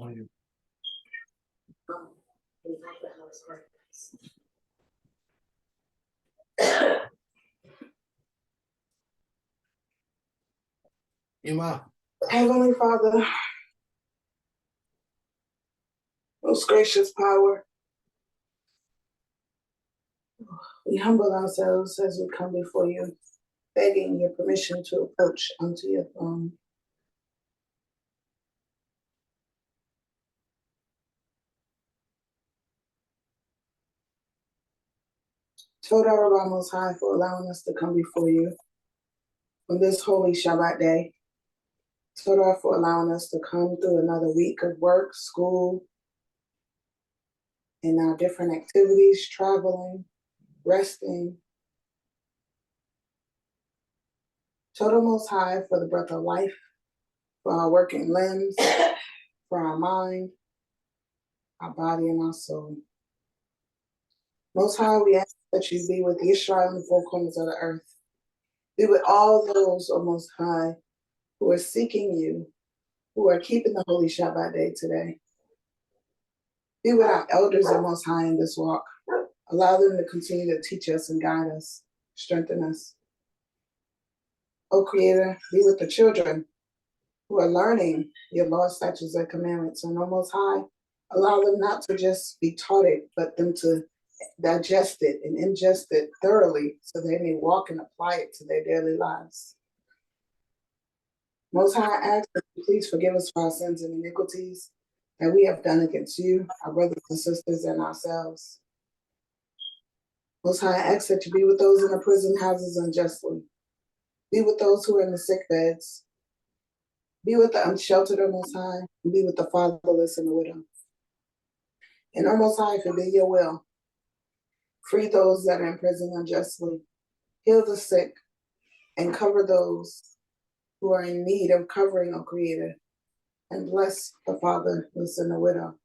on you. Ima. Heavenly Father, most gracious power, we humble ourselves as we come before you, begging your permission to approach unto your throne. Toda Rabbi Most High for allowing us to come before you on this holy Shabbat day. Toda for allowing us to come through another week of work, school, and our different activities, traveling, resting. Toda Most High for the breath of life, for our working limbs, for our mind, our body, and our soul. Most High, we ask that you be with Israel in the four corners of the earth. Be with all those, O Most High, who are seeking you, who are keeping the holy Shabbat day today. Be with our elders, O Most High, in this walk. Allow them to continue to teach us and guide us, strengthen us. O Creator, be with the children who are learning your laws, statutes, and commandments. And O Most High, allow them not to just be taught it, but them to digest it and ingest it thoroughly so they may walk and apply it to their daily lives. Most High, I ask that you please forgive us for our sins and iniquities that we have done against you, our brothers and sisters, and ourselves. Most High, I ask that you be with those in the prison houses unjustly. Be with those who are in the sick beds. Be with the unsheltered, O Most High, and be with the fatherless and the widow. And O Most High, if it be your will, free those that are in prison unjustly, heal the sick, and cover those who are in need of covering, O Creator, and bless the fatherless and the widow.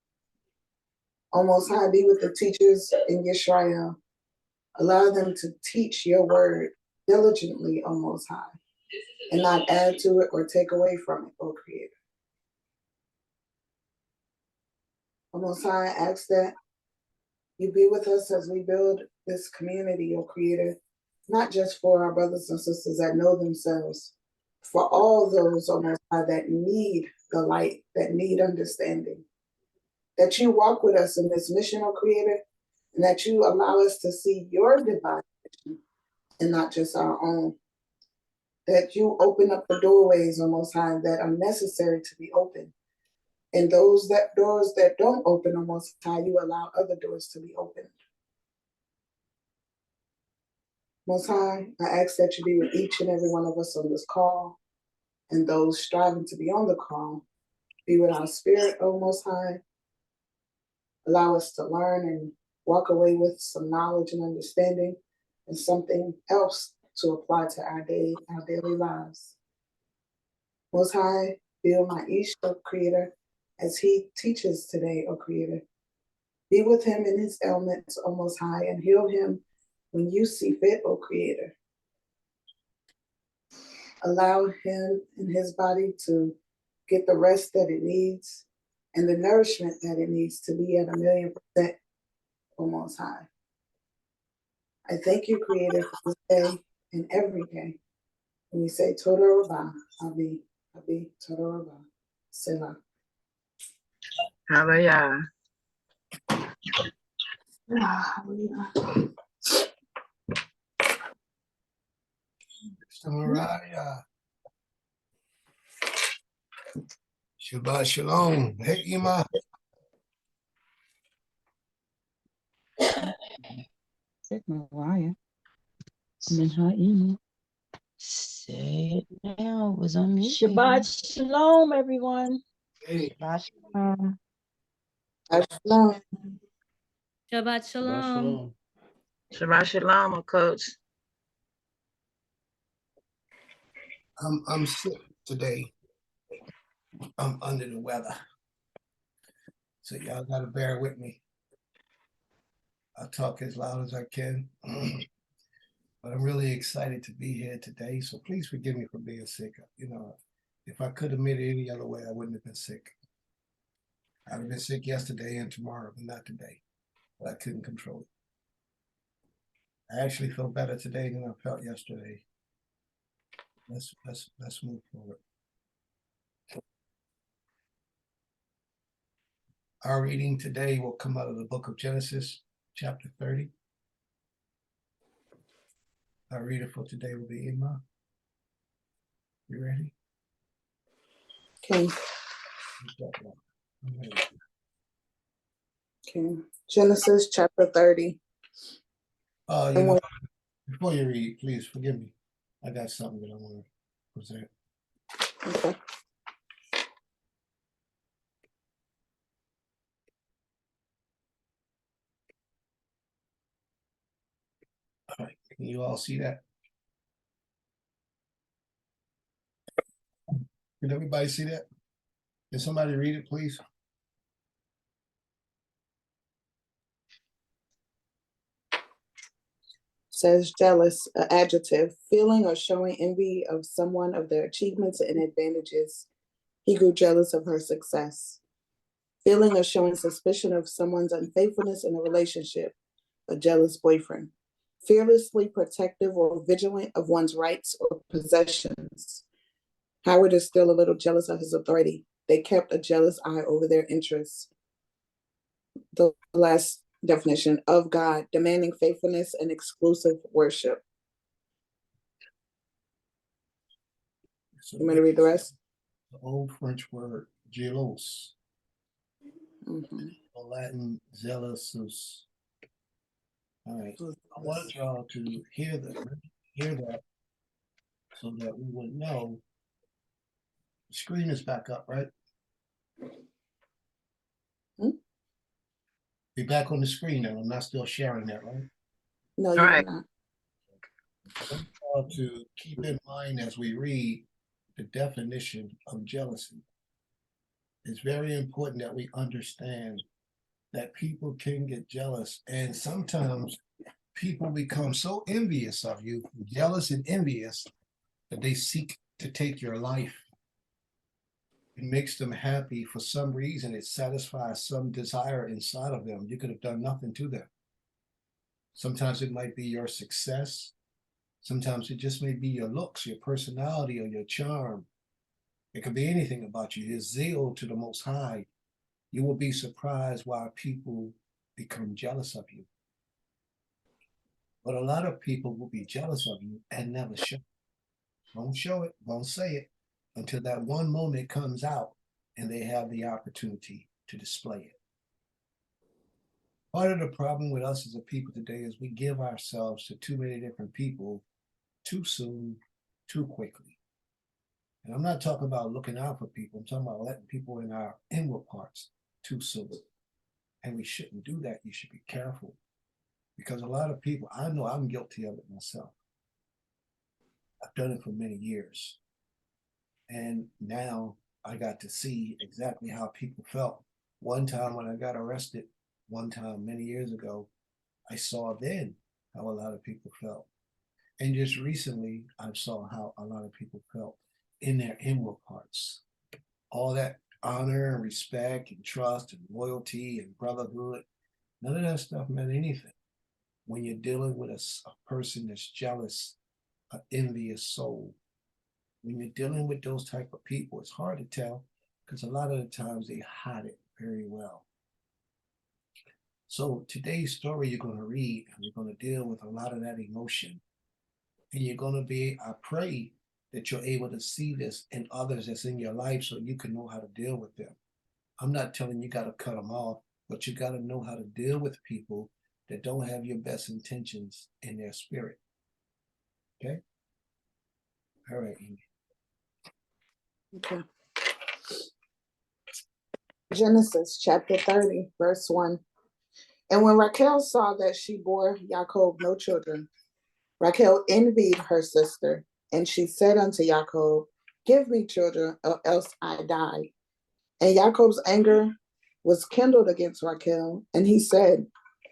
O Most High, be with the teachers in Yisrael. Allow them to teach your word diligently, O Most High, and not add to it or take away from it, O Creator. O Most High, I ask that you be with us as we build this community, O Creator, not just for our brothers and sisters that know themselves, for all those, O Most High, that need the light, that need understanding. That you walk with us in this mission, O Creator, and that you allow us to see your divine mission and not just our own. That you open up the doorways, O Most High, that are necessary to be opened. And those doors that don't open, O Most High, you allow other doors to be opened. Most High, I ask that you be with each and every one of us on this call and those striving to be on the call. Be with our spirit, O Most High. Allow us to learn and walk away with some knowledge and understanding and something else to apply to our daily lives. Most High, be with my Ish, O Creator, as he teaches today, O Creator. Be with him in his ailments, O Most High, and heal him when you see fit, O Creator. Allow him and his body to get the rest that it needs and the nourishment that it needs to be at 1,000,000%, O Most High. I thank you, Creator, for this day and every day. And we say, Toda Rabah, Abi, Toda Rabah, Selah. Hallelujah. Mariah. Shabbat Shalom. Hey, Ima. Said Mariah. And then her email. Say it now. It was on me. Shabbat Shalom, everyone. Hey. Shabbat Shalom. Shalom. Shabbat shalom. Shabbat Shalom, Coach. I'm sick today. I'm under the weather. So y'all gotta bear with me. I'll talk as loud as I can. But I'm really excited to be here today. So please forgive me for being sick. You know, if I could have made it any other way, I wouldn't have been sick. I've been sick yesterday and tomorrow, but not today. But I couldn't control it. I actually feel better today than I felt yesterday. Let's move forward. Our reading today will come out of the book of Genesis, chapter 30. Our reader for today will be Emma. You ready? Okay. Okay. Genesis chapter 30. Before you read, please forgive me. I got something that I want to present. Okay. All right, can you all see that? Can everybody see that? Can somebody read it, please? Says jealous, an adjective, feeling or showing envy of someone of their achievements and advantages. He grew jealous of her success. Feeling or showing suspicion of someone's unfaithfulness in a relationship, a jealous boyfriend. Fearlessly protective or vigilant of one's rights or possessions. Howard is still a little jealous of his authority. They kept a jealous eye over their interests. The last definition of God, demanding faithfulness and exclusive worship. So You want me to read the rest? the old French word jealous, Mm-hmm. the Latin zealosus. All right, I wanted y'all to hear that, so that we would know. The screen is back up, right? Be back on the screen now. I'm not still sharing that, right? No, you're Right. not. I want y'all to keep in mind as we read the definition of jealousy. It's very important that we understand that people can get jealous, and sometimes people become so envious of you, jealous and envious, that they seek to take your life. It makes them happy for some reason. It satisfies some desire inside of them. You could have done nothing to them. Sometimes it might be your success. Sometimes it just may be your looks, your personality, or your charm. It could be anything about you. Your zeal to the Most High. You will be surprised why people become jealous of you. But a lot of people will be jealous of you and never show it. Won't show it, won't say it until that one moment comes out and they have the opportunity to display it. Part of the problem with us as a people today is we give ourselves to too many different people too soon, too quickly. And I'm not talking about looking out for people. I'm talking about letting people in our inward parts too soon. And we shouldn't do that. You should be careful. Because a lot of people, I know I'm guilty of it myself. I've done it for many years. And now I got to see exactly how people felt. One time when I got arrested, one time many years ago, I saw then how a lot of people felt. And just recently, I saw how a lot of people felt in their inward parts. All that honor and respect and trust and loyalty and brotherhood, none of that stuff meant anything when you're dealing with a person that's jealous, an envious soul. When you're dealing with those type of people, it's hard to tell because a lot of the times they hide it very well. So today's story you're going to read, and you're going to deal with a lot of that emotion. And you're going to be, I pray that you're able to see this in others that's in your life so you can know how to deal with them. I'm not telling you got to cut them off, but you got to know how to deal with people that don't have your best intentions in their spirit. Okay? All right, Amy. Okay. Genesis chapter 30, verse 1. And when Raquel saw that she bore Jacob no children, Raquel envied her sister, and she said unto Jacob, give me children, or else I die. And Jacob's anger was kindled against Raquel, and he said,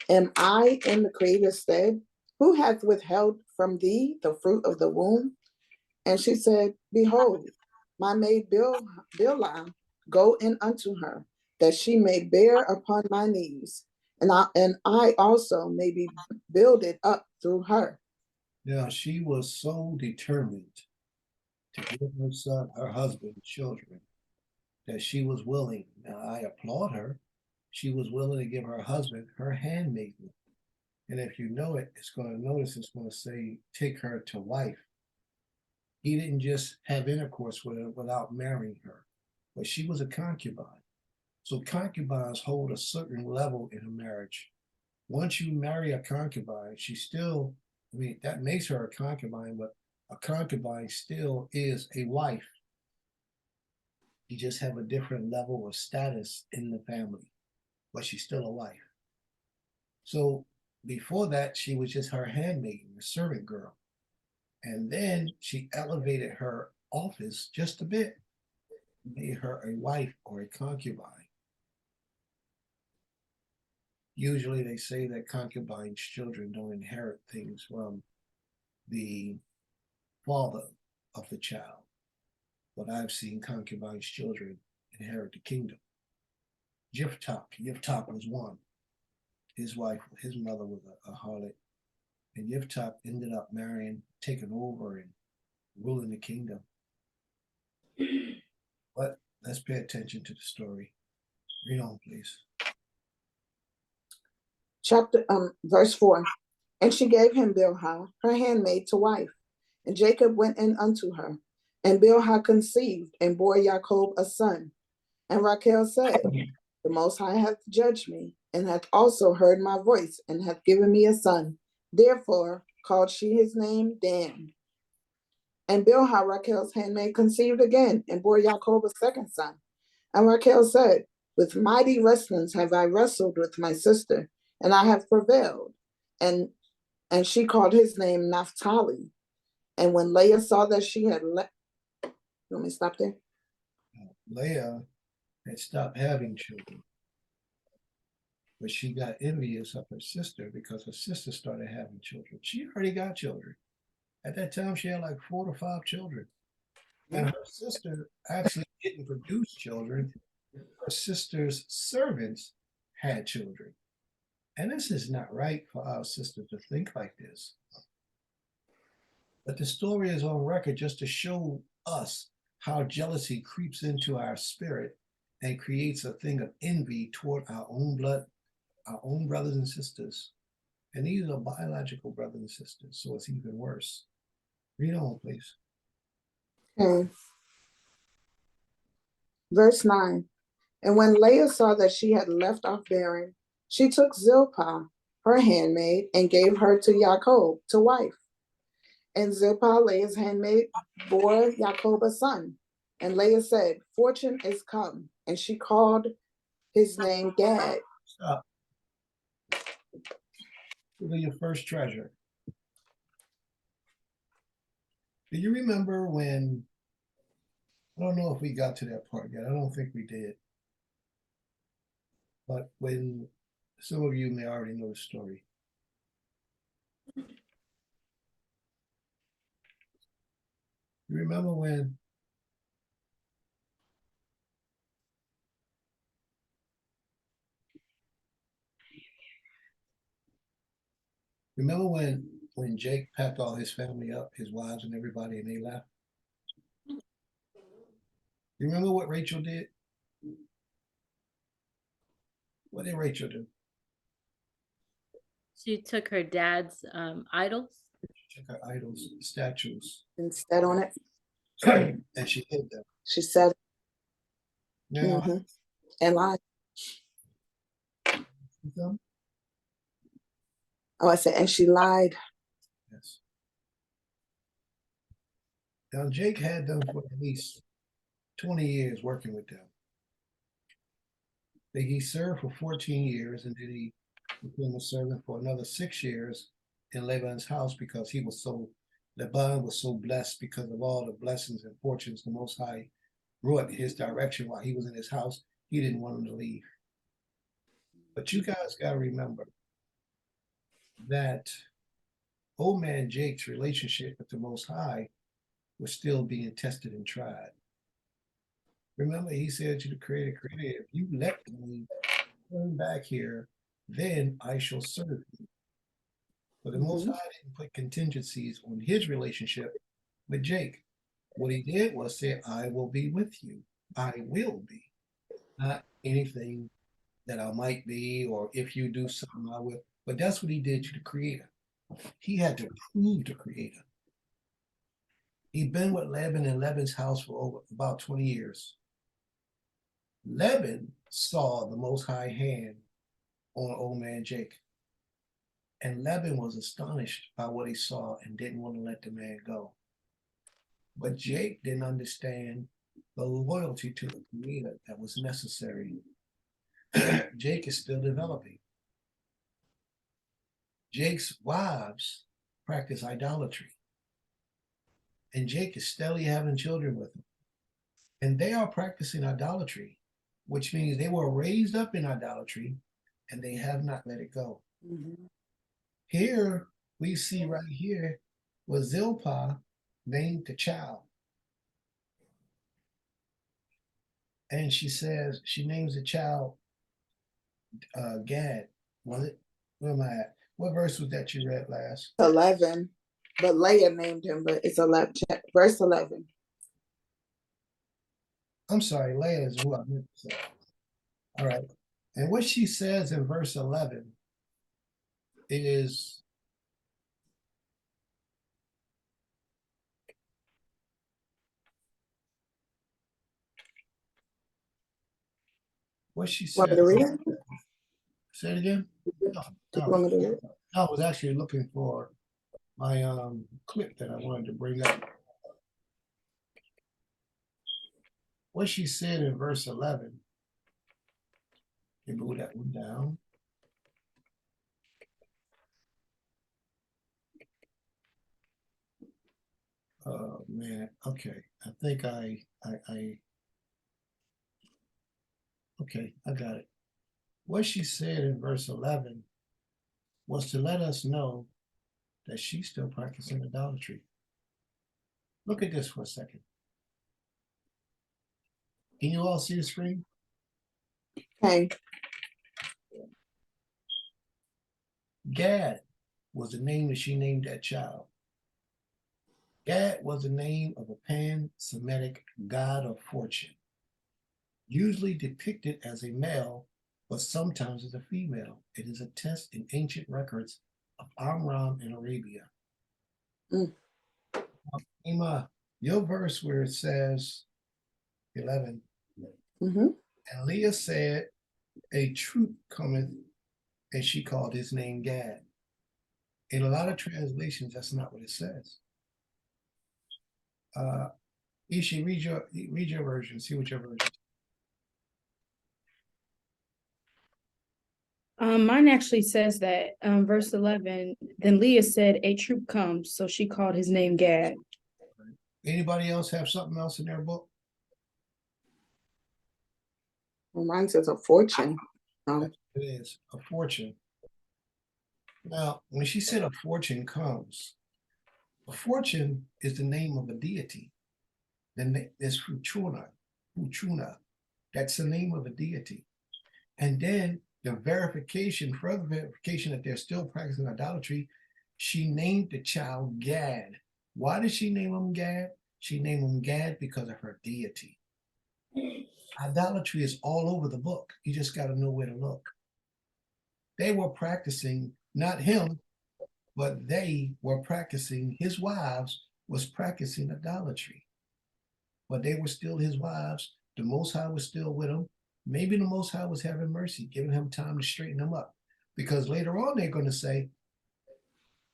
am I in the Creator's stead? Who hath withheld from thee the fruit of the womb? And she said, behold, my maid Bilhah, go in unto her, that she may bear upon my knees, and I also may be builded up through her. Now she was so determined to give her son, her husband, children, that she was willing. Now I applaud her. She was willing to give her husband her handmaiden. And if you know it, it's going to notice it's going to say, take her to wife. He didn't just have intercourse with her without marrying her, but she was a concubine. So concubines hold a certain level in a marriage. Once you marry a concubine, she still, I mean, that makes her a concubine, but a concubine still is a wife. You just have a different level of status in the family, but she's still a wife. So before that, she was just her handmaiden, a servant girl. And then she elevated her office just a bit, made her a wife or a concubine. Usually they say that concubines' children don't inherit things from the father of the child. But I've seen concubines' children inherit the kingdom. Yiftach was one. His wife, his mother was a harlot. And Yiftach ended up marrying, taking over and ruling the kingdom. But let's pay attention to the story. Read on, please. Verse 4. And she gave him Bilhah, her handmaid, to wife. And Jacob went in unto her. And Bilhah conceived and bore Jacob a son. And Rachel said, the Most High hath judged me, and hath also heard my voice, and hath given me a son. Therefore called she his name Dan. And Bilhah, Rachel's handmaid, conceived again, and bore Jacob a second son. And Rachel said, with mighty wrestlings have I wrestled with my sister, and I have prevailed. And she called his name Naphtali. And when Leah saw that she had you want me to stop there? Leah had stopped having children, but she got envious of her sister because her sister started having children. She already got children. At that time, she had like 4 to 5 children. And her sister actually didn't produce children. Her sister's servants had children. And this is not right for our sister to think like this. But the story is on record just to show us how jealousy creeps into our spirit and creates a thing of envy toward our own blood, our own brothers and sisters. And these are biological brothers and sisters, so it's even worse. Read on, please. Okay. Verse 9. And when Leah saw that she had left off bearing, she took Zilpah, her handmaid, and gave her to Jacob to wife. And Zilpah, Leah's handmaid, bore Jacob a son. And Leah said, fortune is come. And she called his name Gad. Stop. Give her your first treasure. Do you remember when, I don't know if we got to that part yet. I don't think we did. But when some of you may already know the story. You remember when Jake packed all his family up, his wives and everybody, and they left? You remember what Rachel did? What did Rachel do? She took her dad's idols. She took her idols, statues, And sat on it. and she hid them. She said, Now, and lied. them? Oh, I said, and she lied. Yes. Now, Jake had them for at least 20 years working with them. He served for 14 years, and then he became a servant for another 6 years in Laban's house because Laban was so blessed because of all the blessings and fortunes the Most High brought in his direction while he was in his house. He didn't want him to leave. But you guys got to remember that old man Jake's relationship with the Most High was still being tested and tried. Remember, he said to the creator, if you let me turn back here, then I shall serve you. But the Most High didn't put contingencies on his relationship with Jake. What he did was say, I will be with you. I will be. Not anything that I might be, or if you do something, I will. But that's what he did to the creator. He had to prove the creator. He'd been with Laban in Laban's house for over about 20 years. Laban saw the Most High hand on old man Jake. And Laban was astonished by what he saw and didn't want to let the man go. But Jake didn't understand the loyalty to the creator that was necessary. Jake is still developing. Jake's wives practice idolatry. And Jake is steadily having children with them. And they are practicing idolatry, which means they were raised up in idolatry and they have not let it go. Here we see right here was Zilpah named the child. And she says, she names the child Gad. Was it? Where am I at? What verse was that you read last? 11, but Leah named him, but it's 11, verse 11. I'm sorry, Leah is who I meant to say. All right. And what she says in verse 11 is, what she Want me said. to read it? Say it again. Do you want me to read it? I was actually looking for my clip that I wanted to bring up. What she said in verse 11. You move that one down. Oh man, okay. I think okay, I got it. What she said in verse 11 was to let us know that she's still practicing idolatry. Look at this for a second. Can you all see the screen? Okay. Gad was the name that she named that child. Gad was the name of a pan-Semitic god of fortune, usually depicted as a male, but sometimes as a female. It is a test in ancient records of Amram in Arabia. Ima, your verse where it says 11, and Leah said, a troop cometh, and she called his name Gad. In a lot of translations, that's not what it says. Ishi, read your version, see what your version is. Mine actually says that, verse 11, then Leah said, a troop comes, so she called his name Gad. Anybody else have something else in their book? Well, mine says a fortune. It is a fortune. Now, when she said a fortune comes, a fortune is the name of a deity. Then there's Fuchuna. That's the name of a deity. And then the verification, further verification that they're still practicing idolatry, she named the child Gad. Why did she name him Gad? She named him Gad because of her deity. Idolatry is all over the book. You just got to know where to look. They were practicing, not him, but they were practicing, his wives was practicing idolatry. But they were still his wives. The Most High was still with him. Maybe the Most High was having mercy, giving him time to straighten him up. Because later on, they're going to say,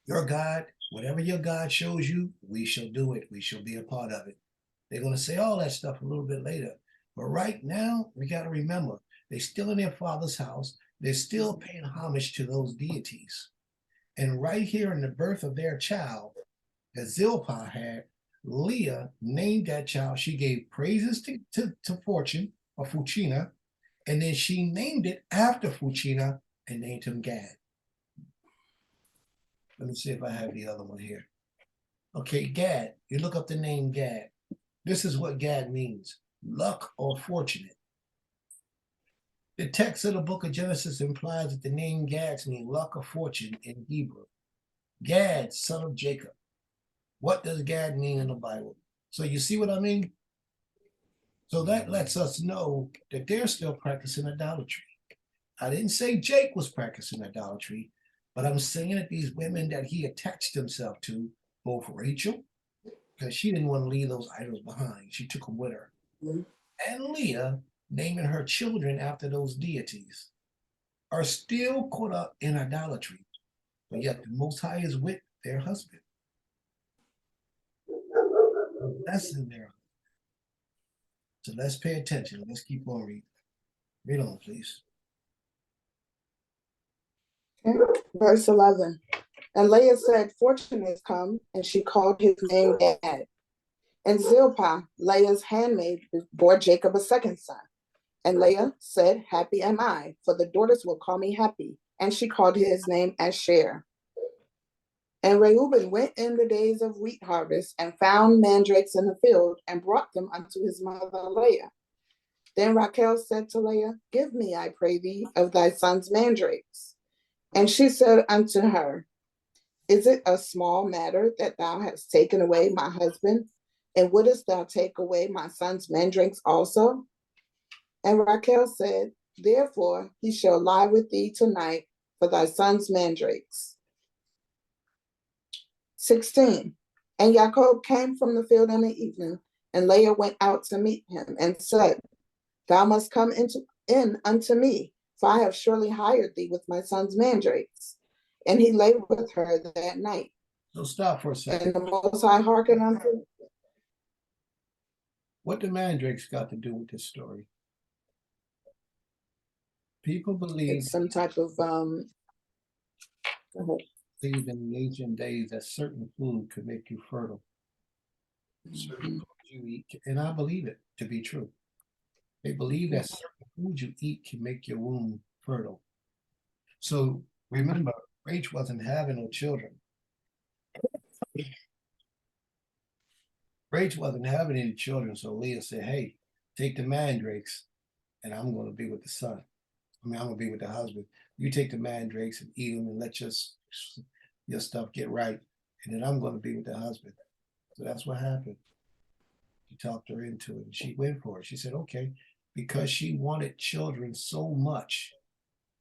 your God, whatever your God shows you, we shall do it. We shall be a part of it. They're going to say all that stuff a little bit later. But right now, we got to remember, they're still in their father's house. They're still paying homage to those deities. And right here in the birth of their child that Zilpah had, Leah named that child. She gave praises to Fortune or Fuchina, and then she named it after Fuchina and named him Gad. Let me see if I have the other one here. Okay, Gad. You look up the name Gad. This is what Gad means. luck, or fortunate. The text of the book of Genesis implies that the name Gad means luck or fortune in Hebrew. Gad, son of Jacob. What does Gad mean in the Bible? So you see what I mean? So that lets us know that they're still practicing idolatry. I didn't say Jake was practicing idolatry, but I'm saying that these women that he attached himself to, both Rachel, because she didn't want to leave those idols behind, she took them with her, and Leah, naming her children after those deities, are still caught up in idolatry, but yet the Most High is with their husband. That's in there. So let's pay attention. Let's keep on reading. Read on, please. Okay. Verse 11. And Leah said, fortune has come, and she called his name Gad. And Zilpah, Leah's handmaid, bore Jacob a second son. And Leah said, happy am I, for the daughters will call me happy. And she called his name Asher. And Reuben went in the days of wheat harvest and found mandrakes in the field and brought them unto his mother Leah. Then Rachel said to Leah, give me, I pray thee, of thy son's mandrakes. And she said unto her, is it a small matter that thou hast taken away my husband? And wouldest thou take away my son's mandrakes also? And Rachel said, therefore he shall lie with thee tonight for thy son's mandrakes. 16. And Jacob came from the field in the evening, and Leah went out to meet him and said, thou must come in unto me, for I have surely hired thee with my son's mandrakes. And he lay with her that night. So stop for a second. And the Most High hearkened unto. What the mandrakes got to do with this story? People believe It's some type of go ahead. in the ancient days that certain food could make you fertile. Certain foods you eat, and I believe it to be true. They believe that certain foods you eat can make your womb fertile. So remember, Rach wasn't having no children. Rach wasn't having any children, so Leah said, hey, take the mandrakes, and I'm going to be with the son. I'm going to be with the husband. You take the mandrakes and eat them and let your stuff get right, and then I'm going to be with the husband. So that's what happened. He talked her into it, and she went for it. She said, okay, because she wanted children so much,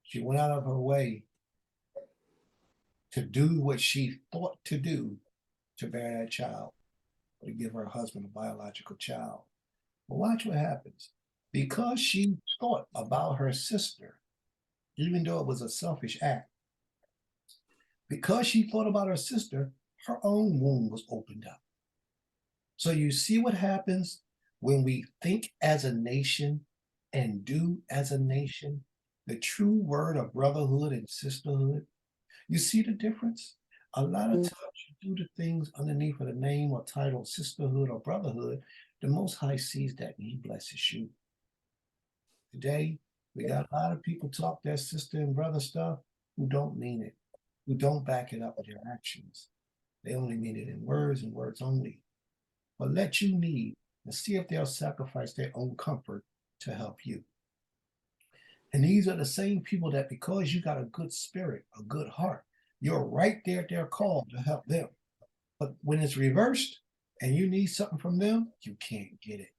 she went out of her way to do what she thought to do to bear that child, or to give her husband a biological child. But watch what happens. Because she thought about her sister, even though it was a selfish act, because she thought about her sister, her own womb was opened up. So you see what happens when we think as a nation and do as a nation, the true word of brotherhood and sisterhood. You see the difference? A lot of times you do the things underneath of the name or title sisterhood or brotherhood, the Most High sees that and he blesses you. Today, we got a lot of people talk that sister and brother stuff who don't mean it, who don't back it up with their actions. They only mean it in words and words only. But let you need and see if they'll sacrifice their own comfort to help you. And these are the same people that because you got a good spirit, a good heart, you're right there at their call to help them. But when it's reversed and you need something from them, you can't get it.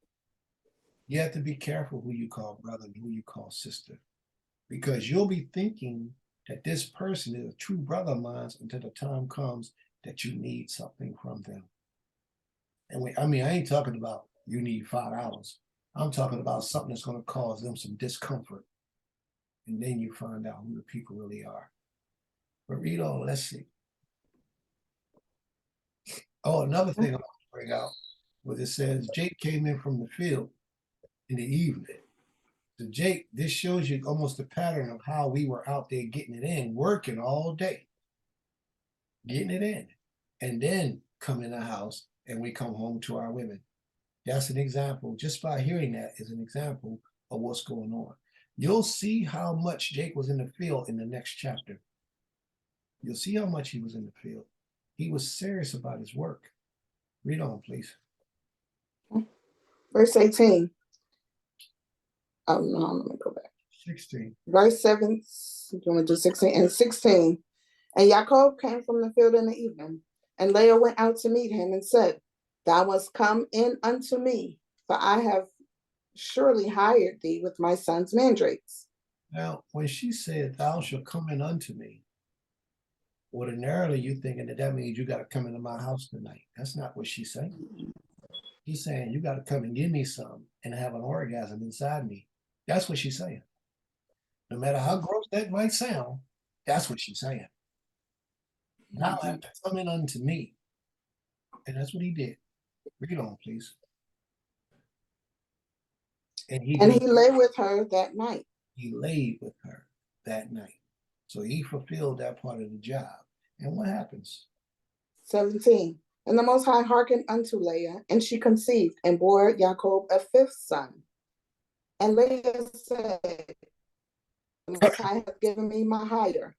You have to be careful who you call brother and who you call sister, because you'll be thinking that this person is a true brother of mine until the time comes that you need something from them. And I ain't talking about you need $5. I'm talking about something that's going to cause them some discomfort. And then you find out who the people really are. But read on, let's see. Oh, another thing I want to bring out was it says Jake came in from the field in the evening. So Jake, this shows you almost the pattern of how we were out there getting it in, working all day, getting it in, and then come in the house and we come home to our women. That's an example. Just by hearing that is an example of what's going on. You'll see how much Jake was in the field in the next chapter. You'll see how much he was in the field. He was serious about his work. Read on, please. Verse 18. Oh, no, let me go back. 16. Verse 7, you want to do 16 and 16. And Jacob came from the field in the evening, and Leah went out to meet him and said, Thou must come in unto me, for I have surely hired thee with my son's mandrakes. Now, when she said, Thou shalt come in unto me, ordinarily you're thinking that means you got to come into my house tonight. That's not what she's saying. He's saying, You got to come and give me some and have an orgasm inside me. That's what she's saying. No matter how gross that might sound, that's what she's saying. Now I have to come in unto me. And that's what he did. Read on, please. And he lay with her that night. He laid with her that night. So he fulfilled that part of the job. And what happens? 17. And the Most High hearkened unto Leah, and she conceived and bore Jacob a fifth son. And Leah said, The Most High hath given me my hire,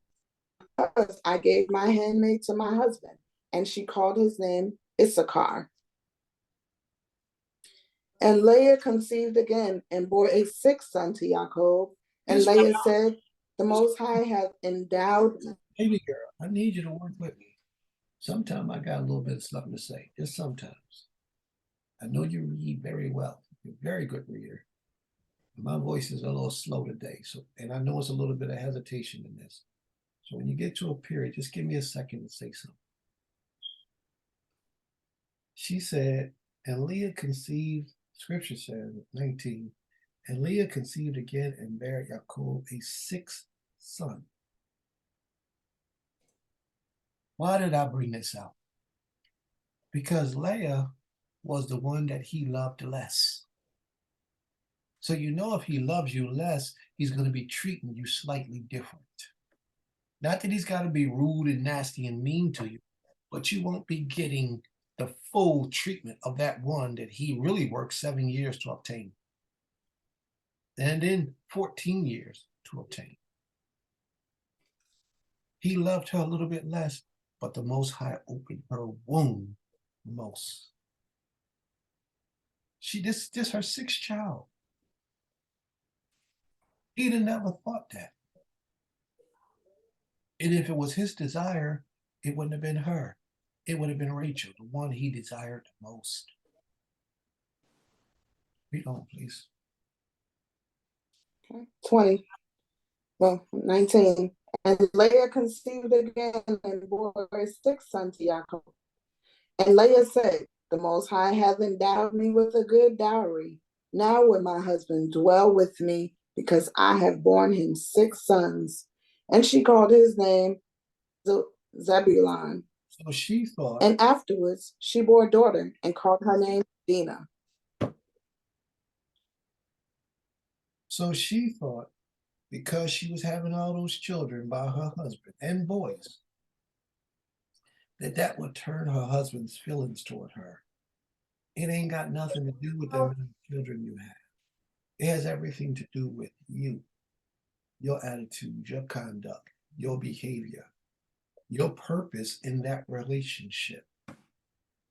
because I gave my handmaid to my husband. And she called his name Issachar. And Leah conceived again and bore a sixth son to Jacob. And Leah said, The Most High hath endowed me. Baby girl, I need you to work with me. Sometimes I got a little bit of something to say, just sometimes. I know you read very well. You're a very good reader. My voice is a little slow today, and I know it's a little bit of hesitation in this. So when you get to a period, just give me a second to say something. She said, and Leah conceived, scripture says, 19, and Leah conceived again and bare Jacob a sixth son. Why did I bring this out? Because Leah was the one that he loved less. So you know if he loves you less, he's going to be treating you slightly different. Not that he's got to be rude and nasty and mean to you, but you won't be getting the full treatment of that one that he really worked 7 years to obtain. And then 14 years to obtain. He loved her a little bit less, but the Most High opened her womb most. This her sixth child. He'd have never thought that. And if it was his desire, it wouldn't have been her. It would have been Rachel, the one he desired the most. Read on, please. 20. Well, 19. And Leah conceived again and bore a sixth son to Jacob. And Leah said, The Most High hath endowed me with a good dowry. Now will my husband dwell with me, because I have borne him 6 sons. And she called his name Zebulun. So she thought. And afterwards she bore a daughter and called her name Dinah. So she thought, because she was having all those children by her husband and boys, that would turn her husband's feelings toward her. It ain't got nothing to do with the children you have. It has everything to do with you, your attitude, your conduct, your behavior, your purpose in that relationship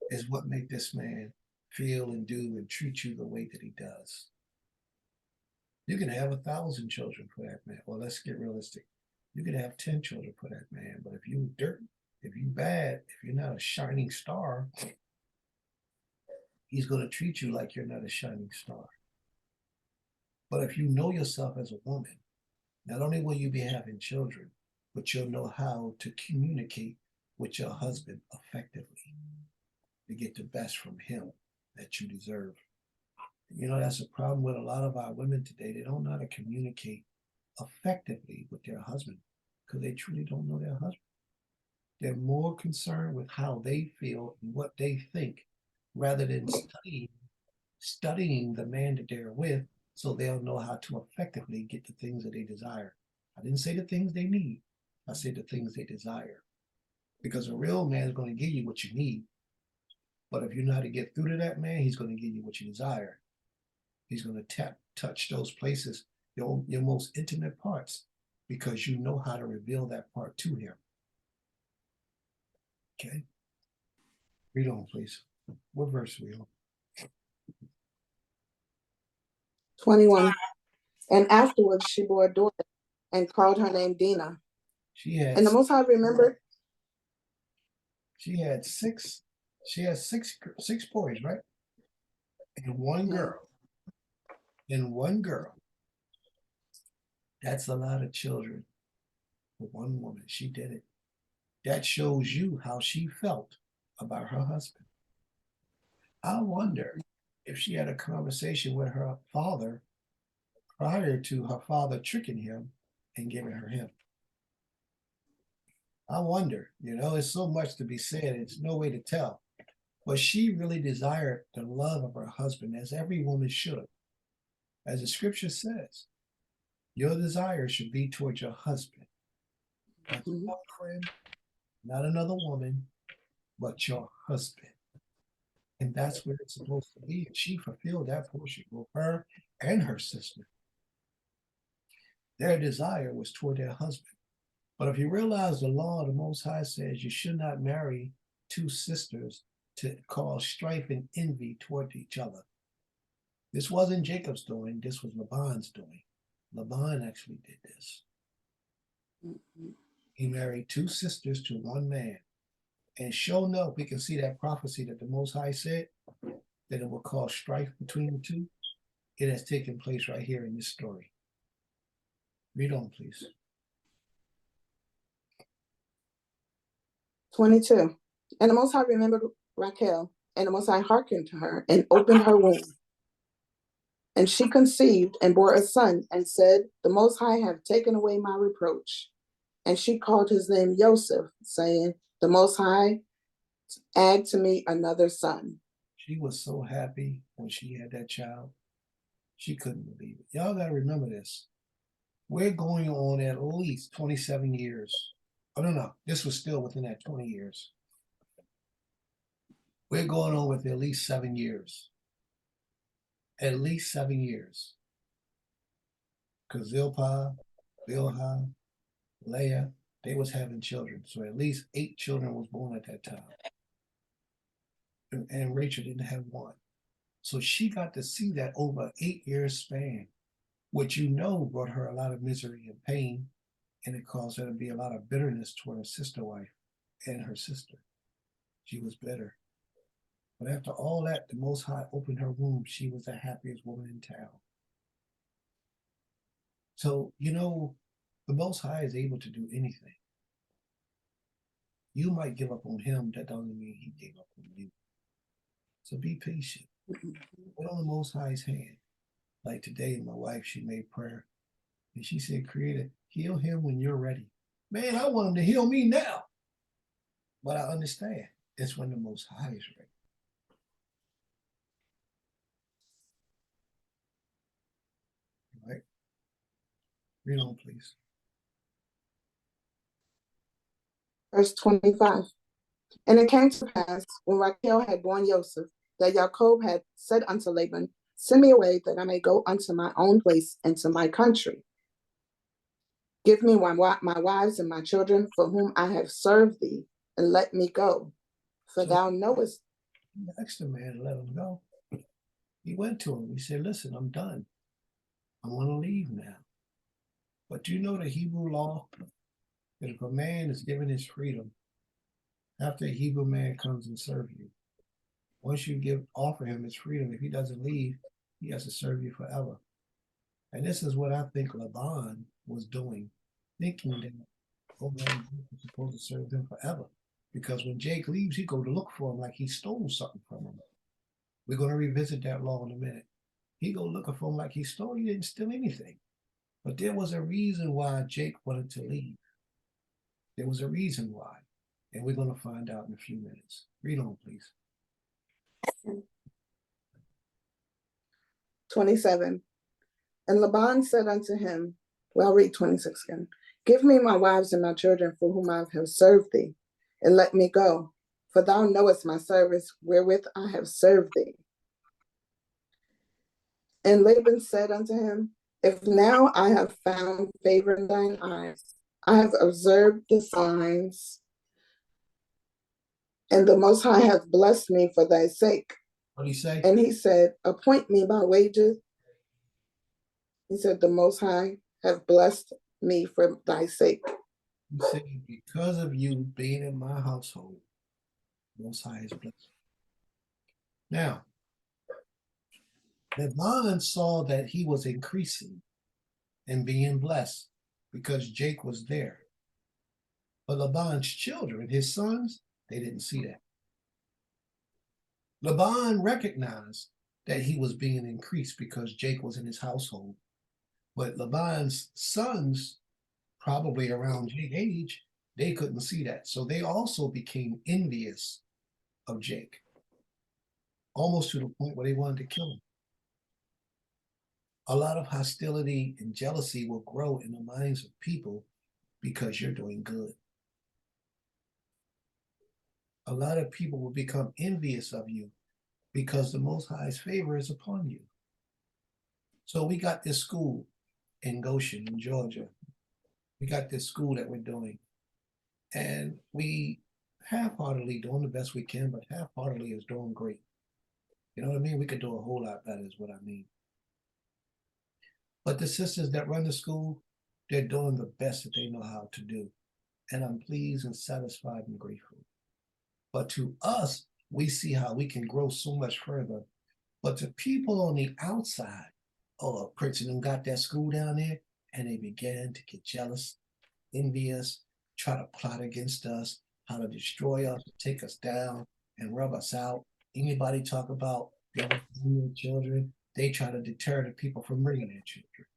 is what make this man feel and do and treat you the way that he does. You can have 1,000 children for that man. Well, let's get realistic. You can have 10 children for that man, but if you dirt, if you bad, if you're not a shining star, he's going to treat you like you're not a shining star. But if you know yourself as a woman, not only will you be having children, but you'll know how to communicate with your husband effectively to get the best from him that you deserve. You know, that's a problem with a lot of our women today. They don't know how to communicate effectively with their husband because they truly don't know their husband. They're more concerned with how they feel and what they think rather than studying the man that they're with so they'll know how to effectively get the things that they desire. I didn't say the things they need. I said the things they desire. Because a real man is going to give you what you need. But if you know how to get through to that man, he's going to give you what you desire. He's going to touch those places, your most intimate parts, because you know how to reveal that part to him. Okay? Read on, please. What verse are we on? 21. And afterwards she bore a daughter and called her name Dinah. She had And the Most High remembered. she had six boys, right? And one girl. And one girl. That's a lot of children for one woman. She did it. That shows you how she felt about her husband. I wonder if she had a conversation with her father prior to her father tricking him and giving her him. I wonder, it's so much to be said, it's no way to tell. But she really desired the love of her husband, as every woman should. As the scripture says, your desire should be towards your husband. Not a boyfriend, not another woman, but your husband. And that's where it's supposed to be. And she fulfilled that portion with her and her sister. Their desire was toward their husband. But if you realize the law of the Most High says you should not marry two sisters to cause strife and envy toward each other. This wasn't Jacob's doing, this was Laban's doing. Laban actually did this. He married two sisters to one man. And sure enough, we can see that prophecy that the Most High said, that it will cause strife between the two. It has taken place right here in this story. Read on, please. 22. And the Most High remembered Raquel, and the Most High hearkened to her and opened her womb. And she conceived and bore a son and said, the Most High have taken away my reproach. And she called his name Joseph, saying, the Most High add to me another son. She was so happy when she had that child. She couldn't believe it. Y'all got to remember this. We're going on at least 27 years. Oh, no. This was still within that 20 years. We're going on with at least 7 years. At least 7 years. Because Zilpah, Bilhah, Leah, they was having children. So at least 8 children was born at that time. And Rachel didn't have one. So she got to see that over an 8-year span, which brought her a lot of misery and pain, and it caused her to be a lot of bitterness toward her sister wife and her sister. She was bitter. But after all that, the Most High opened her womb. She was the happiest woman in town. So, the Most High is able to do anything. You might give up on him. That doesn't mean he gave up on you. So be patient. Put on the Most High's hand. Like today, my wife, she made prayer. And she said, Creator, heal him when you're ready. Man, I want him to heal me now. But I understand. It's when the Most High is ready. Right? Read on, please. Verse 25. And it came to pass, when Raquel had borne Joseph, that Jacob had said unto Laban, send me away, that I may go unto my own place and to my country. Give me my wives and my children, for whom I have served thee, and let me go. For thou knowest. He asked the man to let him go. He went to him. He said, listen, I'm done. I want to leave now. But do you know the Hebrew law? That if a man is given his freedom, after a Hebrew man comes and serves you, once you offer him his freedom, if he doesn't leave, he has to serve you forever. And this is what I think Laban was doing, thinking that Laban was supposed to serve him forever. Because when Jake leaves, he go to look for him like he stole something from him. We're going to revisit that law in a minute. He go looking for him like he stole. He didn't steal anything. But there was a reason why Jake wanted to leave. There was a reason why. And we're going to find out in a few minutes. Read on, please. 27. And Laban said unto him, well, I'll read 26 again. Give me my wives and my children, for whom I have served thee, and let me go. For thou knowest my service, wherewith I have served thee. And Laban said unto him, if now I have found favor in thine eyes, I have observed the signs, and the Most High hath blessed me for thy sake. What did he say? And he said, appoint me by wages. He said, the Most High have blessed me for thy sake. He said, because of you being in my household, Most High is blessed. Now, Laban saw that he was increasing and being blessed because Jake was there. But Laban's children, his sons, they didn't see that. Laban recognized that he was being increased because Jake was in his household. But Laban's sons, probably around Jake's age, they couldn't see that. So they also became envious of Jake, almost to the point where they wanted to kill him. A lot of hostility and jealousy will grow in the minds of people because you're doing good. A lot of people will become envious of you because the Most High's favor is upon you. So we got this school in Goshen, in Georgia. We got this school that we're doing. And we half-heartedly doing the best we can, but half-heartedly is doing great. You know what I mean? We could do a whole lot better is what I mean. But the sisters that run the school, they're doing the best that they know how to do. And I'm pleased and satisfied and grateful. But to us, we see how we can grow so much further. But to people on the outside, oh, Prince and them got that school down there, and they began to get jealous, envious, try to plot against us, how to destroy us, take us down, and rub us out. Anybody talk about their children, they try to deter the people from bringing their children.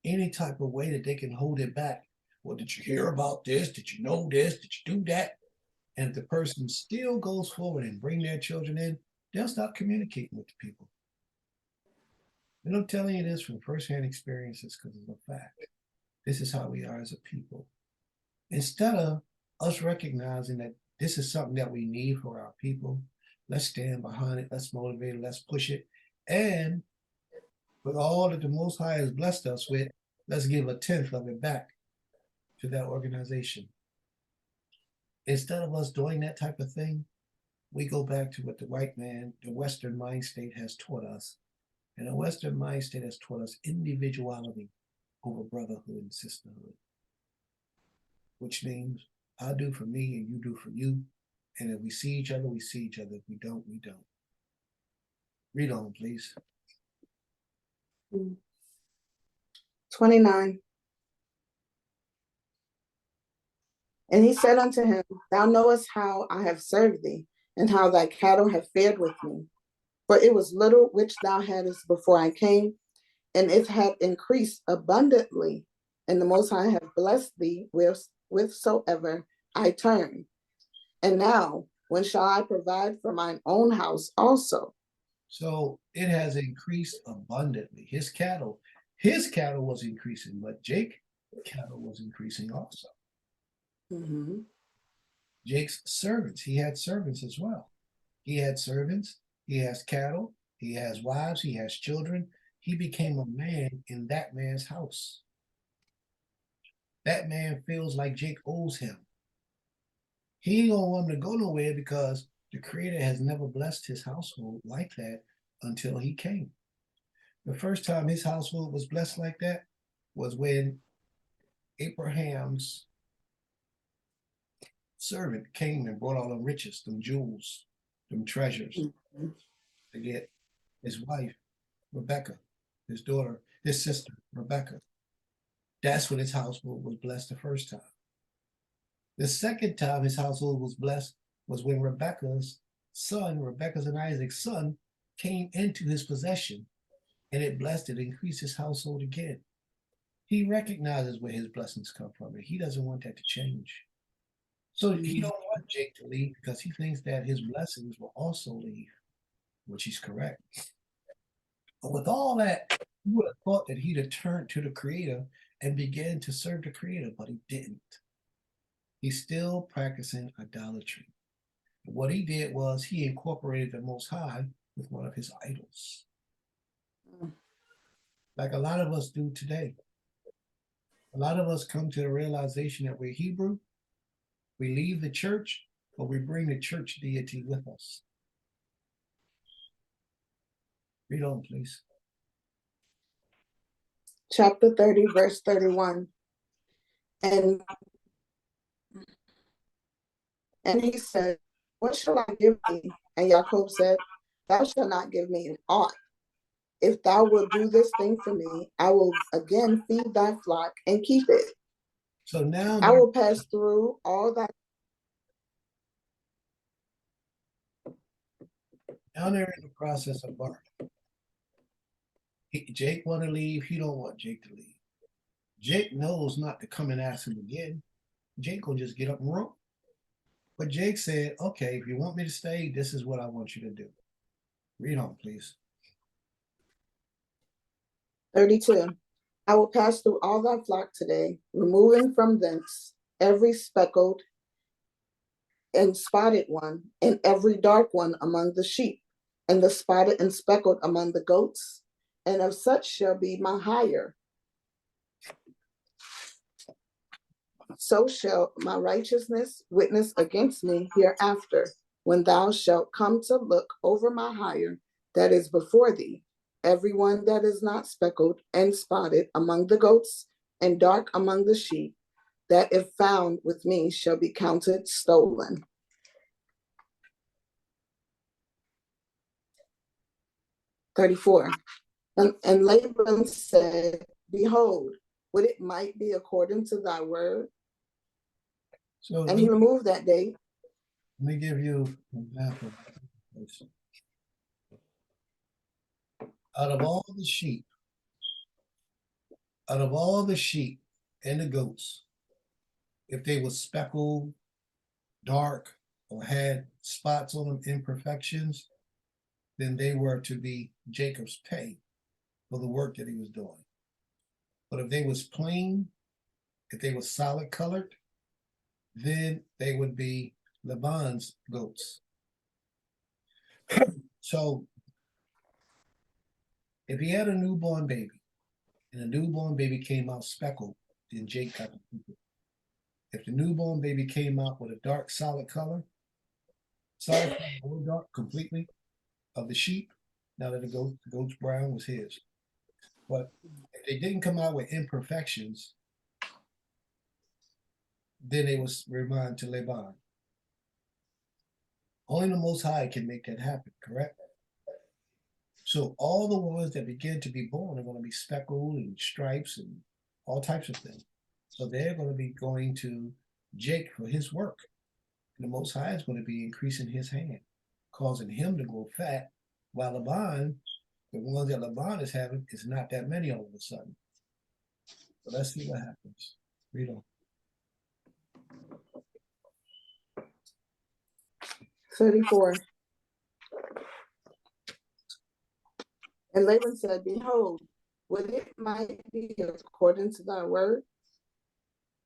Any type of way that they can hold it back. Well, did you hear about this? Did you know this? Did you do that? And if the person still goes forward and bring their children in, they'll stop communicating with the people. And I'm telling you this from firsthand experiences because it's a fact. This is how we are as a people. Instead of us recognizing that this is something that we need for our people, let's stand behind it, let's motivate it, let's push it. And with all that the Most High has blessed us with, let's give 1/10 of it back to that organization. Instead of us doing that type of thing, we go back to what the white man, the Western mind state has taught us. And the Western mind state has taught us individuality over brotherhood and sisterhood. Which means I do for me and you do for you. And if we see each other, we see each other. If we don't, we don't. Read on, please. 29. And he said unto him, thou knowest how I have served thee, and how thy cattle have fared with me. For it was little which thou hadst before I came, and it had increased abundantly, and the Most High have blessed thee whithersoever I turn. And now, when shall I provide for mine own house also? So it has increased abundantly. His cattle was increasing, but Jake's cattle was increasing also. Mm-hmm. Jake's servants, he had servants as well. He had servants, he has cattle, he has wives, he has children. He became a man in that man's house. That man feels like Jake owes him. He don't want him to go nowhere because the Creator has never blessed his household like that until he came. The first time his household was blessed like that was when Abraham's servant came and brought all them riches, them jewels, them treasures to get his wife, Rebecca, his daughter, his sister, Rebecca. That's when his household was blessed the first time. The second time his household was blessed was when Rebecca's and Isaac's son, came into his possession, and it blessed and increased his household again. He recognizes where his blessings come from, and he doesn't want that to change. So he don't want Jake to leave because he thinks that his blessings will also leave, which he's correct. But with all that, you would have thought that he'd have turned to the Creator and began to serve the Creator, but he didn't. He's still practicing idolatry. And what he did was he incorporated the Most High with one of his idols. Like a lot of us do today. A lot of us come to the realization that we're Hebrew. We leave the church, but we bring the church deity with us. Read on, please. chapter 30, verse 31. And he said, what shall I give thee? And Jacob said, thou shalt not give me aught. If thou wilt do this thing for me, I will again feed thy flock and keep it. So now I will pass through all thy. now they're in the process of bargaining. Jake want to leave. He don't want Jake to leave. Jake knows not to come and ask him again. Jake will just get up and roll. But Jake said, okay, if you want me to stay, this is what I want you to do. Read on, please. 32. I will pass through all thy flock today, removing from thence every speckled and spotted one, and every dark one among the sheep, and the spotted and speckled among the goats, and of such shall be my hire. So shall my righteousness witness against me hereafter, when thou shalt come to look over my hire that is before thee, every one that is not speckled and spotted among the goats and dark among the sheep, that if found with me shall be counted stolen. (34) And Laban said, behold, would it might be according to thy word? So And he removed that day. let me give you an example. Out of all the sheep and the goats, if they were speckled, dark, or had spots on them, imperfections, then they were to be Jacob's pay for the work that he was doing. But if they was plain, if they were solid colored, then they would be Laban's goats. So if he had a newborn baby and the newborn baby came out speckled, then Jake got to keep it. If the newborn baby came out with a dark solid color, solid or dark completely of the sheep, now that the goat's brown was his. But if they didn't come out with imperfections, then it was reminded to Laban. Only the Most High can make that happen, correct? So all the ones that begin to be born are going to be speckled and stripes and all types of things. So they're going to be going to Jake for his work. And the Most High is going to be increasing his hand, causing him to grow fat, while Laban, the ones that Laban is having, is not that many all of a sudden. So let's see what happens. Read on. 34. And Laban said, behold, would it might be according to thy word?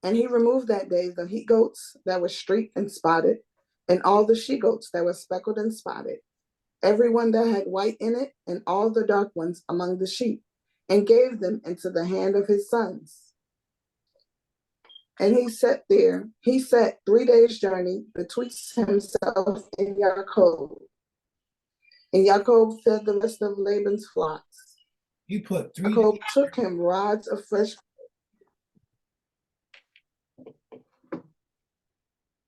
And he removed that day the he goats that were streaked and spotted, and all the she goats that were speckled and spotted, every one that had white in it, and all the dark ones among the sheep, and gave them into the hand of his sons. And he sat 3 days' journey betwixt himself and Yaakov. And Yaakov fed the rest of Laban's flocks. He put 3 Yaakov took him rods of fresh.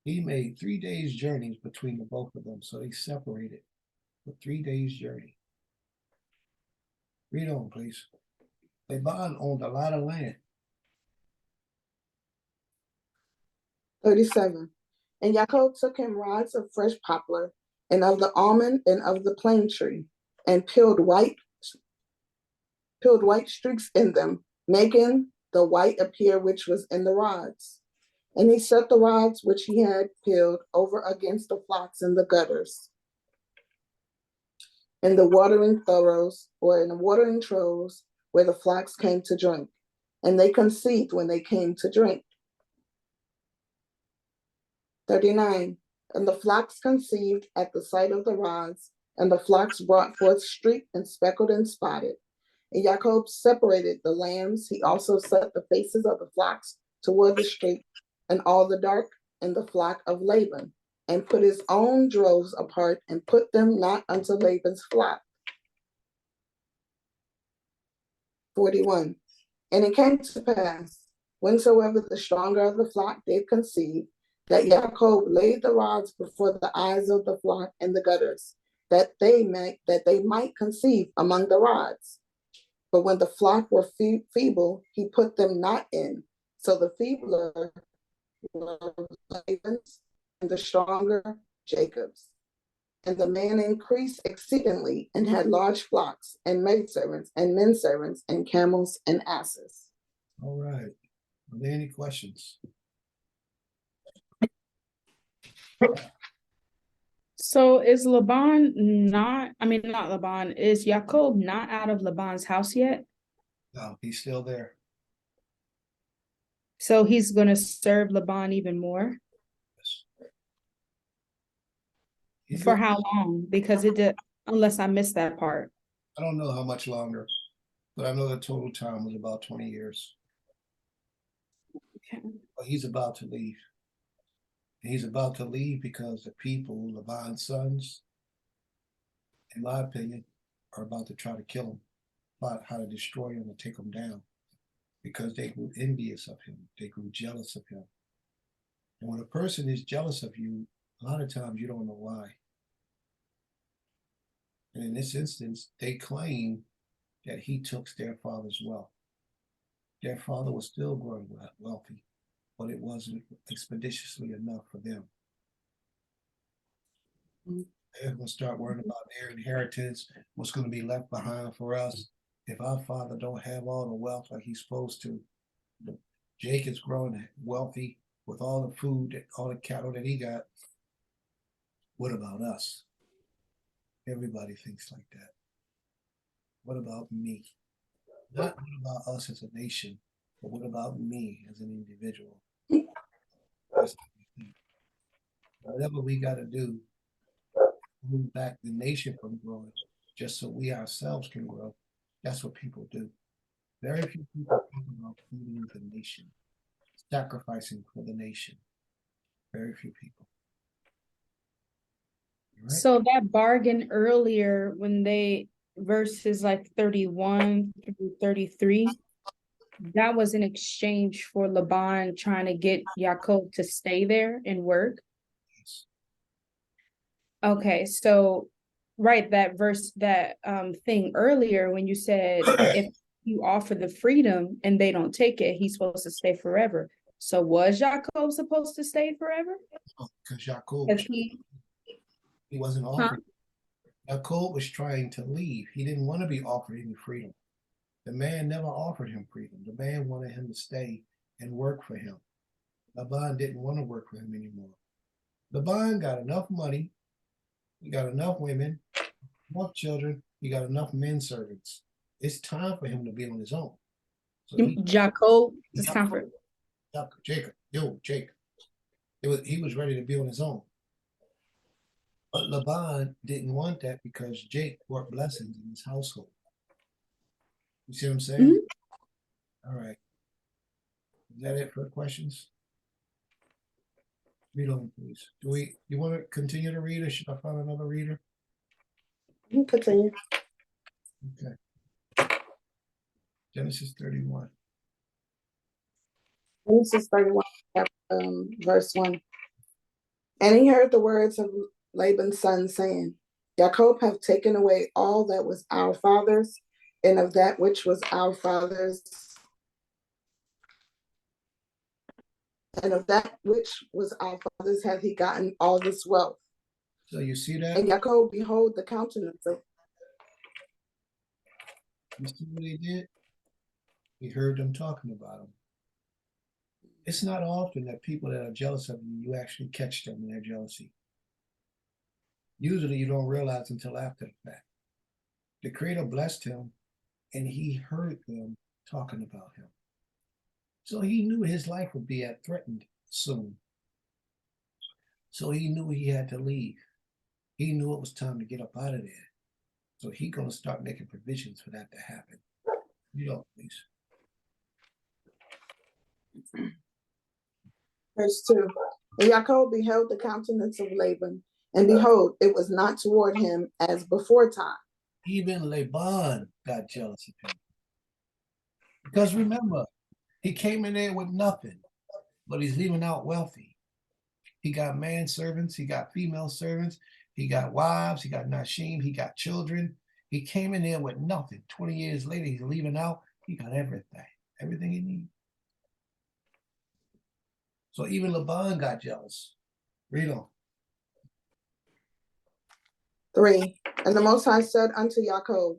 He made 3 days' journeys between the both of them, so they separated for 3 days' journey. Read on, please. Laban owned a lot of land. 37. And Yaakov took him rods of fresh poplar, and of the almond, and of the plane tree, and peeled white streaks in them, making the white appear which was in the rods. And he set the rods which he had peeled over against the flocks in the gutters, in the watering throws, or in the watering troughs, where the flocks came to drink. And they conceived when they came to drink. 39. And the flocks conceived at the sight of the rods, and the flocks brought forth streaked and speckled and spotted. And Jacob separated the lambs. He also set the faces of the flocks toward the street, and all the dark in the flock of Laban, and put his own droves apart, and put them not unto Laban's flock. 41. And it came to pass, whensoever the stronger of the flock did conceive, that Jacob laid the rods before the eyes of the flock in the gutters, that they might conceive among the rods. But when the flock were feeble, he put them not in. So the feebler were Laban's, and the stronger Jacob's. And the man increased exceedingly, and had large flocks, and maidservants, and men servants, and camels, and asses. All right. Are there any questions? So is Laban not, I mean, not Laban, is Jacob not out of Laban's house yet? No, he's still there. So he's going to serve Laban even more? Yes. He's For gonna- how long? Because it did, unless I missed that part. I don't know how much longer, but I know the total time was about 20 years. Okay. But he's about to leave. He's about to leave because the people, Laban's sons, in my opinion, are about to try to kill him, plot how to destroy him and take him down, because they grew envious of him. They grew jealous of him. And when a person is jealous of you, a lot of times you don't know why. And in this instance, they claim that he took their father's wealth. Their father was still growing wealthy, but it wasn't expeditiously enough for them. They're going to start worrying about their inheritance, what's going to be left behind for us. If our father don't have all the wealth like he's supposed to, Jacob's growing wealthy with all the food, all the cattle that he got. What about us? Everybody thinks like that. What about me? Not what about us as a nation, but what about me as an individual? That's what we think. Whatever we got to do, move back the nation from growing, just so we ourselves can grow. That's what people do. Very few people think about feeding the nation, sacrificing for the nation. Very few people. Right? So that bargain earlier when they verses like 31 through 33, that was in exchange for Laban trying to get Jacob to stay there and work. Yes. Okay, so right, that verse, that thing earlier when you said if you offer the freedom and they don't take it, he's supposed to stay forever. So was Jacob supposed to stay forever? Because Jacob, Because he wasn't offered. Jacob was trying to leave. He didn't want to be offered any freedom. The man never offered him freedom. The man wanted him to stay and work for him. Laban didn't want to work for him anymore. Laban got enough money. He got enough women, enough children. He got enough men servants. It's time for him to be on his own. So Jacob, it's time for Jacob. He was ready to be on his own. But Laban didn't want that because Jake brought blessings in his household. You see what I'm saying? All right. Is that it for questions? Read on, please. You want to continue to read, or should I find another reader? You continue. Okay. Genesis 31. Genesis 31, verse 1. And he heard the words of Laban's son, saying, Jacob hath taken away all that was our father's, and of that which was our father's, and of that which was our father's hath he gotten all this wealth. So you see that? And Jacob behold the countenance of. You see what he did? He heard them talking about him. It's not often that people that are jealous of you, you actually catch them in their jealousy. Usually you don't realize until after the fact. The Creator blessed him, and he heard them talking about him. So he knew his life would be threatened soon. So he knew he had to leave. He knew it was time to get up out of there. So he's going to start making provisions for that to happen. You know, please. Verse 2. And Jacob beheld the countenance of Laban, and behold, it was not toward him as before time. Even Laban got jealous of him. Because remember, he came in there with nothing, but he's leaving out wealthy. He got manservants, he got female servants, he got wives, he got Nashim, he got children. He came in there with nothing. 20 years later, he's leaving out. He got everything he needs. So even Laban got jealous. Read on. 3. And the Most High said unto Jacob,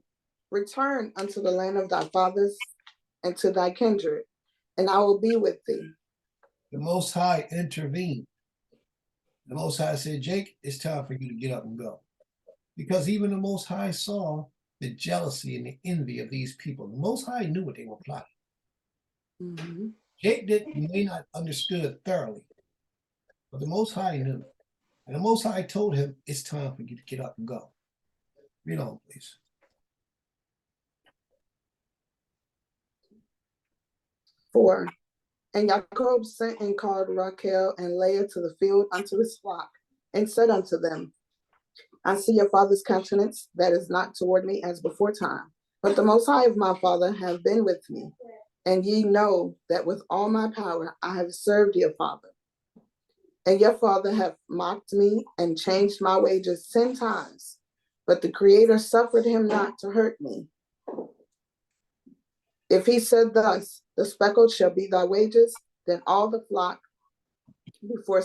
return unto the land of thy fathers and to thy kindred, and I will be with thee. The Most High intervened. The Most High said, Jake, it's time for you to get up and go. Because even the Most High saw the jealousy and the envy of these people. The Most High knew what they were plotting. Mm-hmm. Jake may not understood it thoroughly, but the Most High knew. And the Most High told him, it's time for you to get up and go. Read on, please. 4. And Jacob sent and called Rachel and Leah to the field unto his flock, and said unto them, I see your father's countenance that is not toward me as before time, but the Most High of my father have been with me, and ye know that with all my power I have served your father. And your father hath mocked me and changed my wages 10 times, but the Creator suffered him not to hurt me. If he said thus, the speckled shall be thy wages, then all the flock were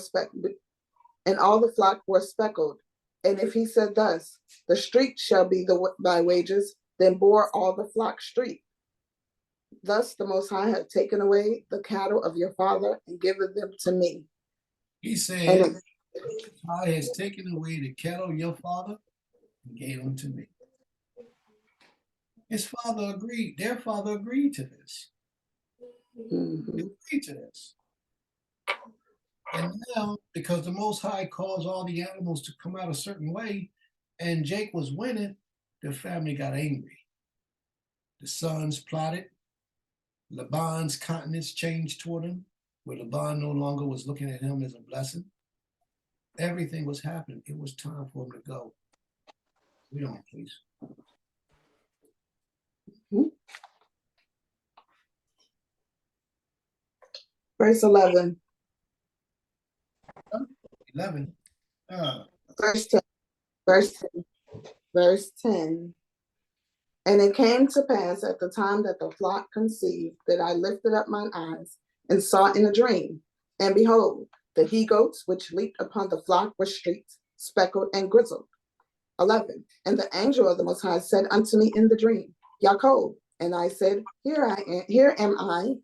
speckled. And if he said thus, the streak shall be thy wages, then bore all the flock streak. Thus the Most High hath taken away the cattle of your father and given them to me. He said, I has taken away the cattle of your father and gave them to me. His father agreed. Their father agreed to this. Mm-hmm. They agreed to this. And now, because the Most High caused all the animals to come out a certain way, and Jake was winning, the family got angry. The sons plotted. Laban's countenance changed toward him, where Laban no longer was looking at him as a blessing. Everything was happening. It was time for him to go. Read on, please. Verse 11. 11. Verse 10. Verse 10. And it came to pass at the time that the flock conceived that I lifted up mine eyes and saw in a dream, and behold, the he-goats which leaped upon the flock were streaked, speckled, and grizzled. 11. And the angel of the Most High said unto me in the dream, Jacob. And I said, here am I.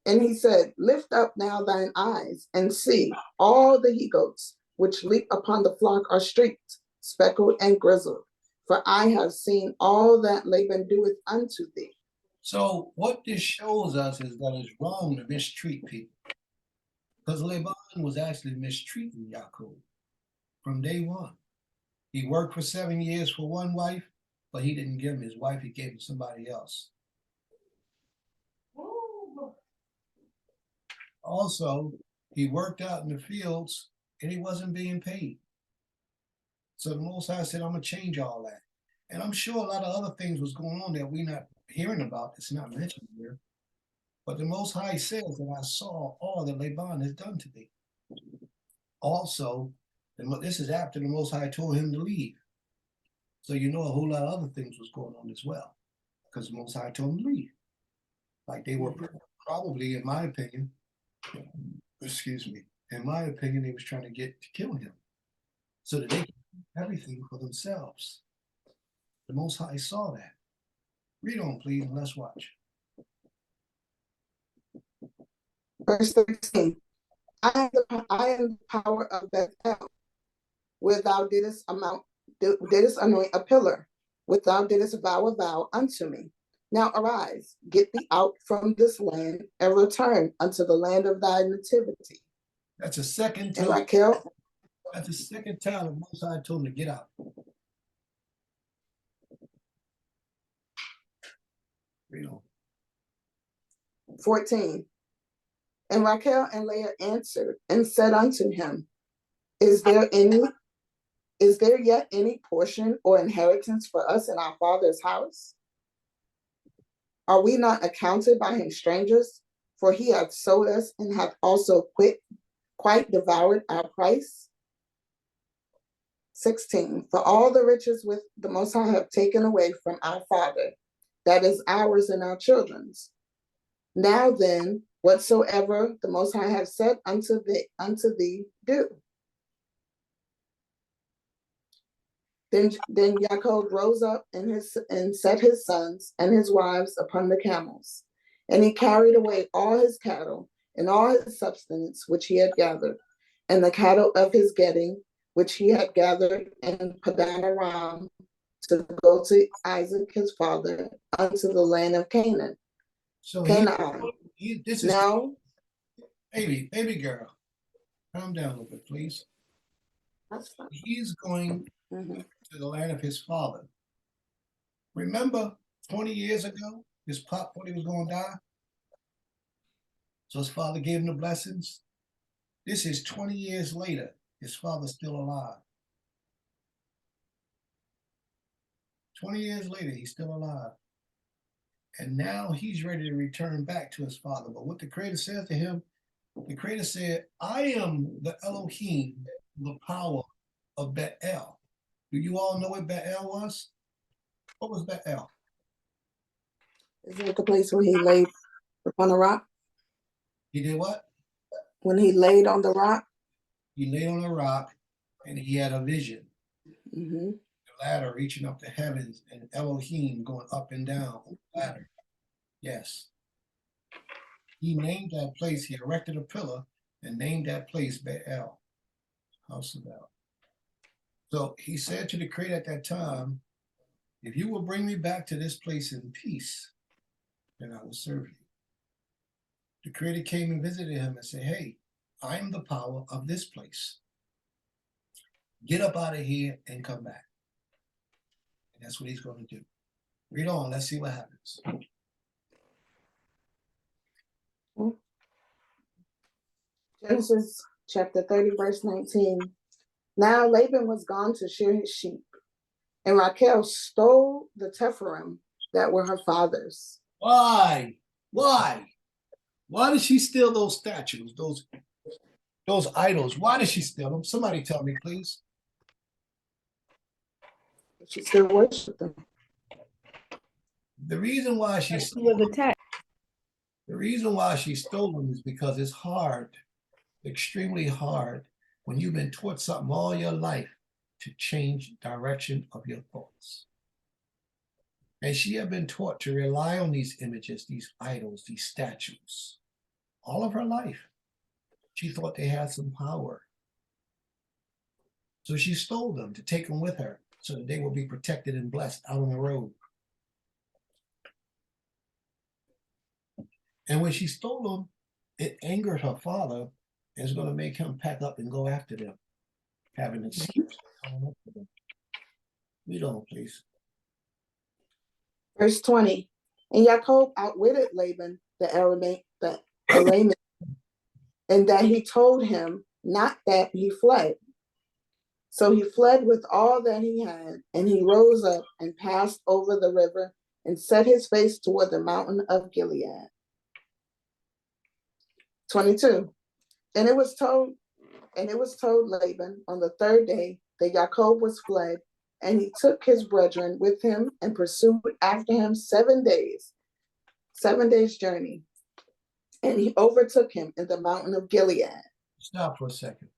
And he said, lift up now thine eyes and see, all the he-goats which leap upon the flock are streaked, speckled, and grizzled. For I have seen all that Laban doeth unto thee. So what this shows us is that it's wrong to mistreat people. Because Laban was actually mistreating Jacob from day one. He worked for 7 years for one wife, but he didn't give him his wife, he gave him somebody else. Also, he worked out in the fields and he wasn't being paid. So the Most High said, I'm going to change all that. And I'm sure a lot of other things was going on that we're not hearing about. It's not mentioned here. But the Most High says that I saw all that Laban has done to thee. Also, this is after the Most High told him to leave. So you know a whole lot of other things was going on as well. Because the Most High told him to leave. Like they were probably, in my opinion, in my opinion, they was trying to get to kill him. So that they could do everything for themselves. The Most High saw that. Read on, please, and let's watch. Verse 13. I am the power of Bethel, where thou didst anoint a pillar, where thou didst vow a vow unto me. Now arise, get thee out from this land, and return unto the land of thy nativity. That's a second time. And Rachel, that's the second time the Most High told him to get out. Read on. 14. And Rachel and Leah answered and said unto him, Is there yet any portion or inheritance for us in our father's house? Are we not accounted by him strangers? For he hath sold us and hath also quite devoured our price. 16. For all the riches with the Most High have taken away from our Father, that is ours and our children's. Now then, whatsoever the Most High have said unto thee, do. Then Yaakov rose up and set his sons and his wives upon the camels, and he carried away all his cattle and all his substance which he had gathered, and the cattle of his getting which he had gathered in Padan Aram, to go to Isaac his father unto the land of Canaan. So Canaan. this is Now, baby girl. Calm down a little bit, please. that's fine. He's going Mhm. to the land of his father. Remember 20 years ago, his pop thought he was going to die? So his father gave him the blessings. This is 20 years later. His father's still alive. 20 years later, he's still alive. And now he's ready to return back to his father. But what the Creator said to him, the Creator said, I am the Elohim, the power of Bethel. Do you all know what Bethel was? What was Bethel? Is it the place where he laid upon the rock? He did what? When he laid on the rock? He lay on a rock and he had a vision. Mm-hmm. The ladder reaching up to heavens and Elohim going up and down on the ladder. Yes. He named that place, he erected a pillar and named that place Bethel, house of El. So he said to the Creator at that time, if you will bring me back to this place in peace, then I will serve you. The Creator came and visited him and said, hey, I'm the power of this place. Get up out of here and come back. And that's what he's going to do. Read on, let's see what happens. Genesis chapter 30, verse 19. Now Laban was gone to shear his sheep, and Rachel stole the tephirim that were her father's. Why? Why? Why did she steal those statues, those idols? Why did she steal them? Somebody tell me, please. She still worshiped them. The reason why she He stole was them, attacked. the reason why she stole them is because it's hard, extremely hard, when you've been taught something all your life to change direction of your thoughts. And she had been taught to rely on these images, these idols, these statues, all of her life. She thought they had some power. So she stole them to take them with her so that they will be protected and blessed out on the road. And when she stole them, it angered her father and is going to make him pack up and go after them, having an excuse for coming up to them. Read on, please. Verse 20. And Jacob outwitted Laban the Aramean, and that he told him not that he fled. So he fled with all that he had, and he rose up and passed over the river and set his face toward the mountain of Gilead. 22. And it was told Laban on the third day that Jacob was fled, and he took his brethren with him and pursued after him 7 days journey. And he overtook him in the mountain of Gilead. Stop for a second.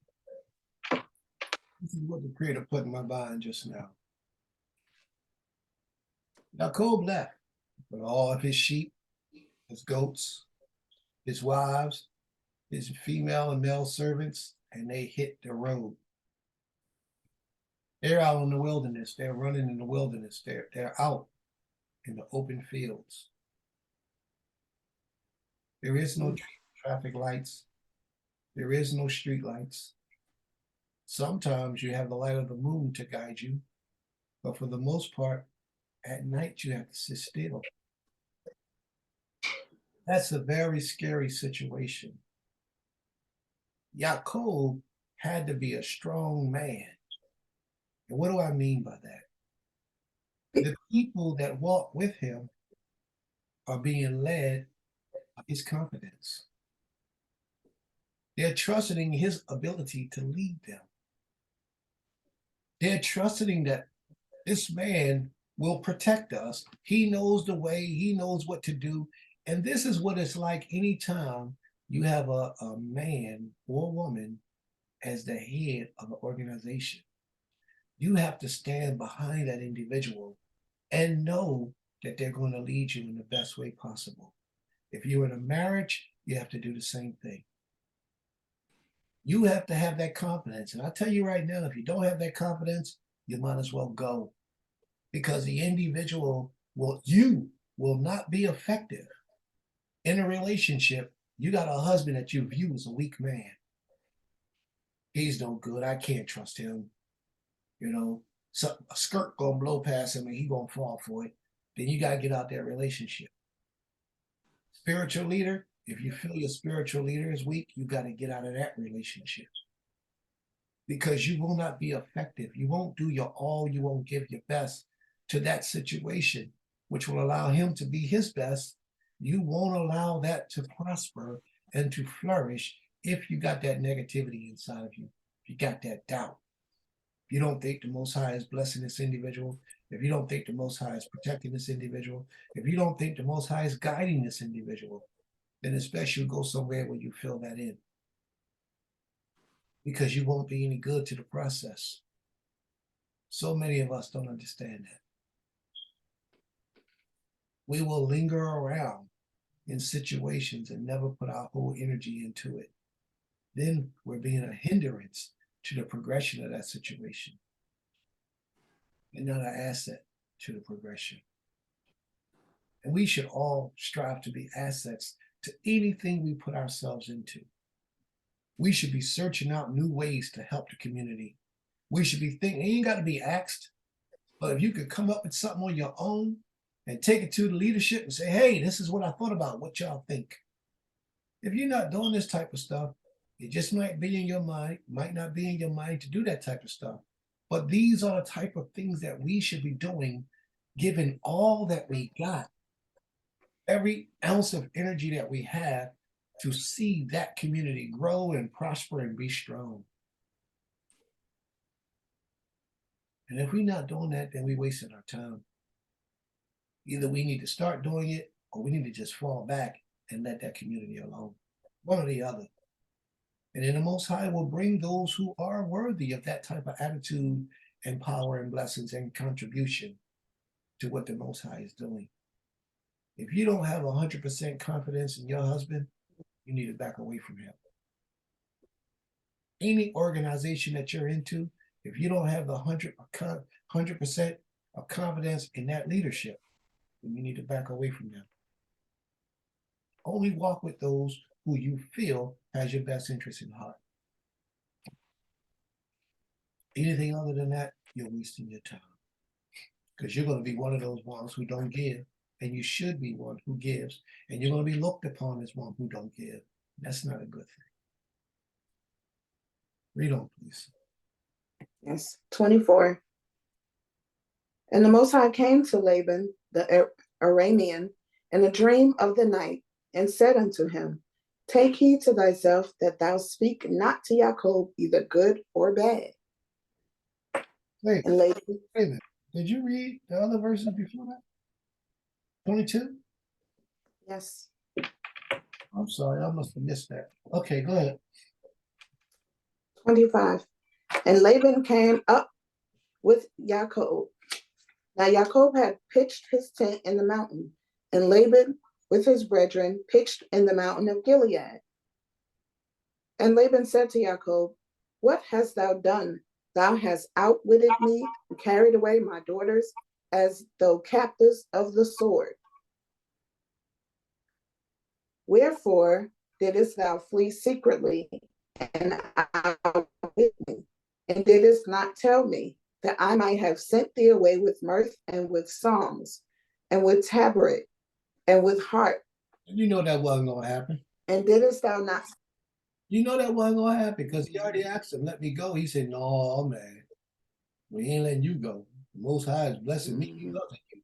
This is what the Creator put in my mind just now. Jacob left with all of his sheep, his goats, his wives, his female and male servants, and they hit the road. They're out in the wilderness. They're running in the wilderness. They're out in the open fields. There is no traffic lights. There is no street lights. Sometimes you have the light of the moon to guide you, but for the most part, at night you have to sit still. That's a very scary situation. Jacob had to be a strong man. And what do I mean by that? The people that walk with him are being led by his confidence. They're trusting his ability to lead them. They're trusting that this man will protect us. He knows the way, he knows what to do. And this is what it's like anytime you have a man or woman as the head of an organization. You have to stand behind that individual and know that they're going to lead you in the best way possible. If you're in a marriage, you have to do the same thing. You have to have that confidence. And I tell you right now, if you don't have that confidence, you might as well go. Because the individual you will not be effective in a relationship. You got a husband that you view as a weak man. He's no good. I can't trust him. You know, so a skirt gonna blow past him and he gonna fall for it. Then you gotta get out that relationship. Spiritual leader, if you feel your spiritual leader is weak, you got to get out of that relationship. Because you will not be effective. You won't do your all, you won't give your best to that situation, which will allow him to be his best. You won't allow that to prosper and to flourish if you got that negativity inside of you. If you got that doubt. If you don't think the Most High is blessing this individual, if you don't think the Most High is protecting this individual, if you don't think the Most High is guiding this individual, then it's best you go somewhere where you fill that in. Because you won't be any good to the process. So many of us don't understand that. We will linger around in situations and never put our whole energy into it. Then we're being a hindrance to the progression of that situation. And not an asset to the progression. And we should all strive to be assets to anything we put ourselves into. We should be searching out new ways to help the community. We should be thinking, you ain't got to be asked, but if you could come up with something on your own and take it to the leadership and say, hey, this is what I thought about, what y'all think. If you're not doing this type of stuff, it just might be in your mind, might not be in your mind to do that type of stuff. But these are the type of things that we should be doing, given all that we got, every ounce of energy that we have to see that community grow and prosper and be strong. And if we're not doing that, then we're wasting our time. Either we need to start doing it or we need to just fall back and let that community alone. One or the other. And then the Most High will bring those who are worthy of that type of attitude and power and blessings and contribution to what the Most High is doing. If you don't have 100% confidence in your husband, you need to back away from him. Any organization that you're into, if you don't have the 100% of confidence in that leadership, then you need to back away from them. Only walk with those who you feel has your best interest in heart. Anything other than that, you're wasting your time. Because you're going to be one of those ones who don't give, and you should be one who gives, and you're going to be looked upon as one who don't give. That's not a good thing. Read on, please. Yes, 24. And the Most High came to Laban, the Aramean, in a dream of the night, and said unto him, take heed to thyself that thou speak not to Jacob either good or bad. Wait, And Laban, wait a minute. Did you read the other verses before that? 22? yes, I'm sorry, I must have missed that. Okay, go ahead. 25. And Laban came up with Jacob. Now Jacob had pitched his tent in the mountain, and Laban with his brethren pitched in the mountain of Gilead. And Laban said to Jacob, what hast thou done? Thou hast outwitted me and carried away my daughters as though captives of the sword. Wherefore didst thou flee secretly and outwit me, and didst not tell me that I might have sent thee away with mirth and with songs and with tabret and with harp? You know that wasn't going to happen. And didst thou not? You know that wasn't going to happen because he already asked him, let me go. He said, no, man, we ain't letting you go. The Most High is blessing me. He loves you.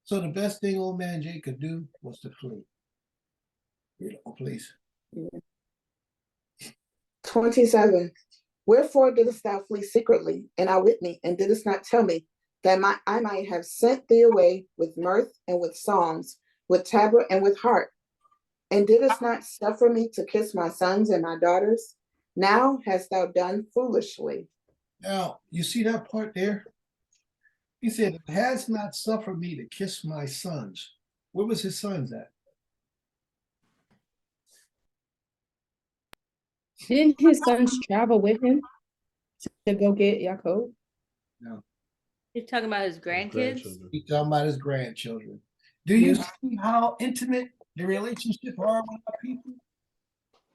So the best thing old man Jake could do was to flee. Read on, please. 27. Wherefore didst thou flee secretly, and outwit me, and didst not tell me, that I might have sent thee away with mirth and with psalms, with tabret and with harp? And didst not suffer me to kiss my sons and my daughters? Now hast thou done foolishly. Now, you see that part there? He said, has not suffered me to kiss my sons. Where was his sons at? Didn't his sons travel with him to go get Yaakov? No, You're talking about his grandkids? he's talking about his grandchildren. Do you see how intimate the relationship are with our people?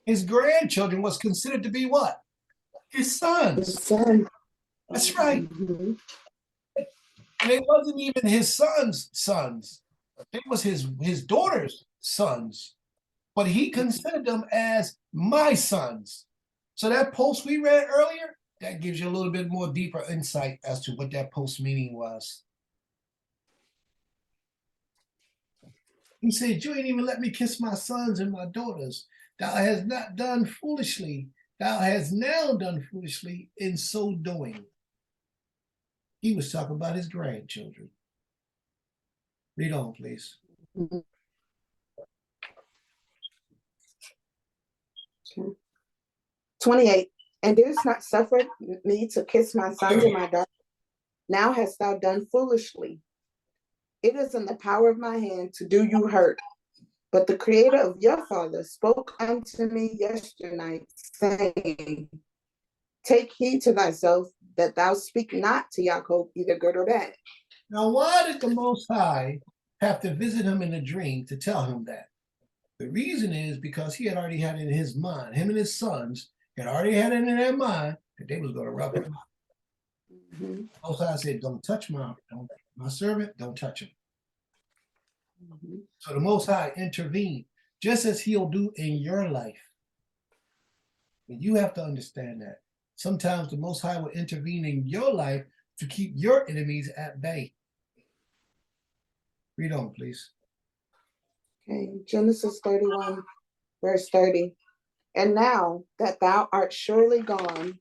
His grandchildren was considered to be what? His sons. Son. That's right. Mhm. And it wasn't even his sons. It was his daughter's sons. But he considered them as my sons. So that post we read earlier, that gives you a little bit more deeper insight as to what that post meaning was. He said, you ain't even let me kiss my sons and my daughters. Thou hast not done foolishly. Thou hast now done foolishly in so doing. He was talking about his grandchildren. Read on, please. 28. And didst not suffer me to kiss my sons and my daughters? Now hast thou done foolishly. It is in the power of my hand to do you hurt. But the Creator of your father spoke unto me yesternight, saying, take heed to thyself that thou speak not to Yaakov either good or bad. Now, why did the Most High have to visit him in a dream to tell him that? The reason is because he had already had it in his mind, him and his sons had already had it in their mind that they was going to rub him. Mhm. Most High said, don't touch my servant, don't touch him. Mhm. So the Most High intervened, just as he'll do in your life. And you have to understand that. Sometimes the Most High will intervene in your life to keep your enemies at bay. Read on, please. Okay, Genesis 31, verse 30. And now that thou art surely gone,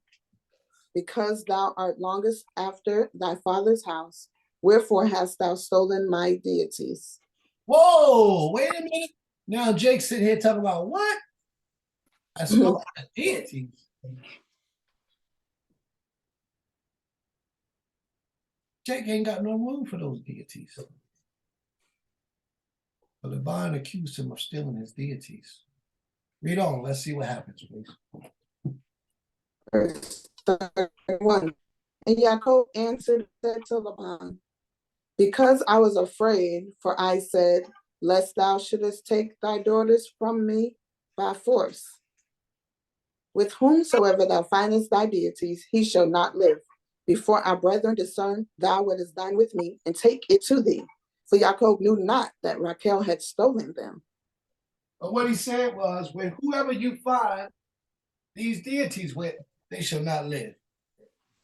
because thou art longest after thy father's house, wherefore hast thou stolen my deities? Whoa, wait a minute. Now Jake's sitting here talking about what? I stole my deities. Jake ain't got no room for those deities. But Laban accused him of stealing his deities. Read on. Let's see what happens, please. Verse 31. And Yaakov answered and said to Laban, because I was afraid, for I said, lest thou shouldest take thy daughters from me by force. With whomsoever thou findest thy deities, he shall not live. Before our brethren discern thou what is done with me, and take it to thee. For Yaakov knew not that Rachel had stolen them. But what he said was, when whoever you find these deities with, they shall not live.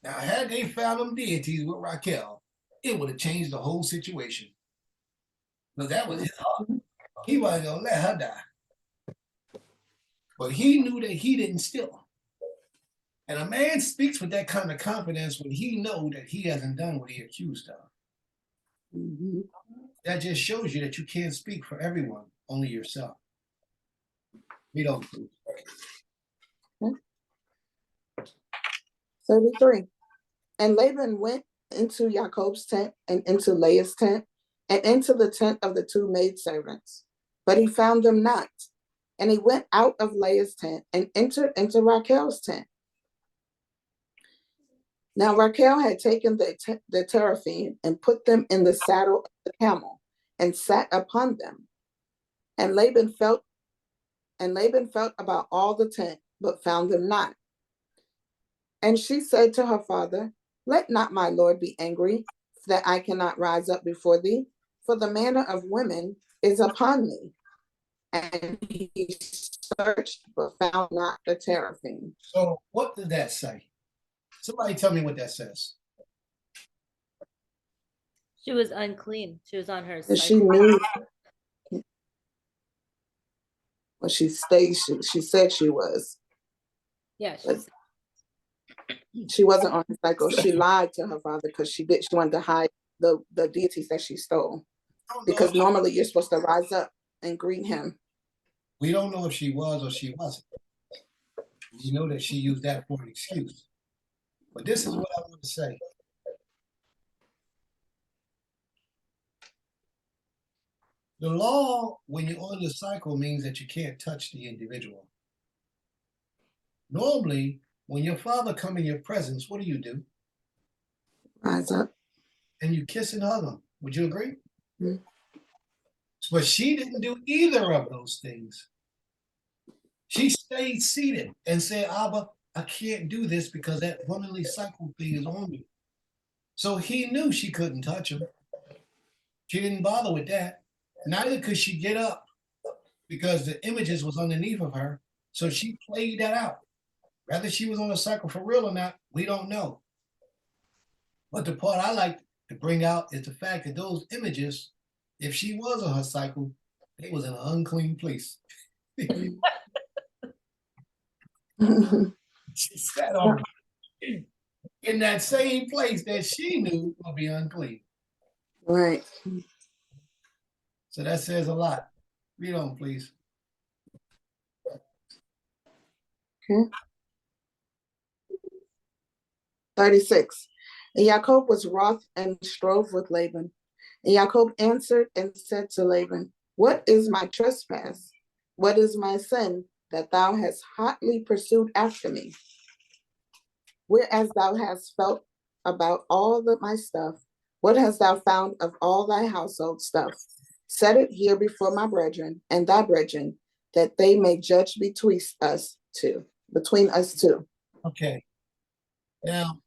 Now, had they found them deities with Raquel, it would have changed the whole situation. But that was his heart. He wasn't going to let her die. But he knew that he didn't steal them. And a man speaks with that kind of confidence when he knows that he hasn't done what he accused of. Mm-hmm. That just shows you that you can't speak for everyone, only yourself. We don't. 33. And Laban went into Jacob's tent and into Leah's tent and into the tent of the two maidservants, but he found them not. And he went out of Leah's tent and entered into Rachel's tent. Now Rachel had taken the teraphim and put them in the saddle of the camel and sat upon them. And Laban felt about all the tent, but found them not. And she said to her father, let not my lord be angry, that I cannot rise up before thee, for the manner of women is upon me. And he searched, but found not the teraphim. So what does that say? Somebody tell me what that says. She was unclean. She was on her And she cycle. knew when she stayed, she said she was, Yeah, she but said, she wasn't on her cycle. She lied to her father because she wanted to hide the deities that she stole. Because normally you're supposed to rise up and greet him. We don't know if she was or she wasn't. We know that she used that for an excuse. But this is what I want to say. The law, when you're on the cycle, means that you can't touch the individual. Normally, when your father come in your presence, what do? Rise up. And you kiss and hug him. Would you agree? Mhm. But she didn't do either of those things. She stayed seated and said, Abba, I can't do this because that womanly cycle thing is on me. So he knew she couldn't touch him. She didn't bother with that. Neither could she get up because the images was underneath of her. So she played that out. Whether she was on a cycle for real or not, we don't know. But the part I like to bring out is the fact that those images, if she was on her cycle, they was in an unclean place. She sat on it in that same place that she knew would be unclean. Right. So that says a lot. Read on, please. Okay. 36. And Jacob was wroth and strove with Laban. And Jacob answered and said to Laban, what is my trespass? What is my sin that thou hast hotly pursued after me? Whereas thou hast felt about all my stuff, what hast thou found of all thy household stuff? Set it here before my brethren and thy brethren, that they may judge between us two. Okay. Now,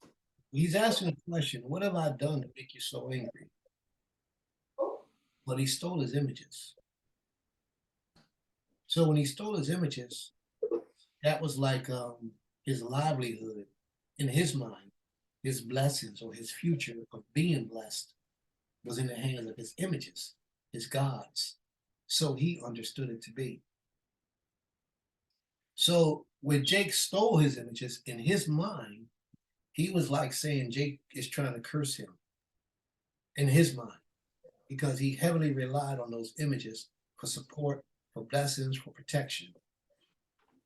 he's asking a question. What have I done to make you so angry? But he stole his images. So when he stole his images, that was like his livelihood in his mind, his blessings or his future of being blessed was in the hands of his images, his gods. So he understood it to be. So when Jake stole his images in his mind, he was like saying Jake is trying to curse him in his mind because he heavily relied on those images for support, for blessings, for protection.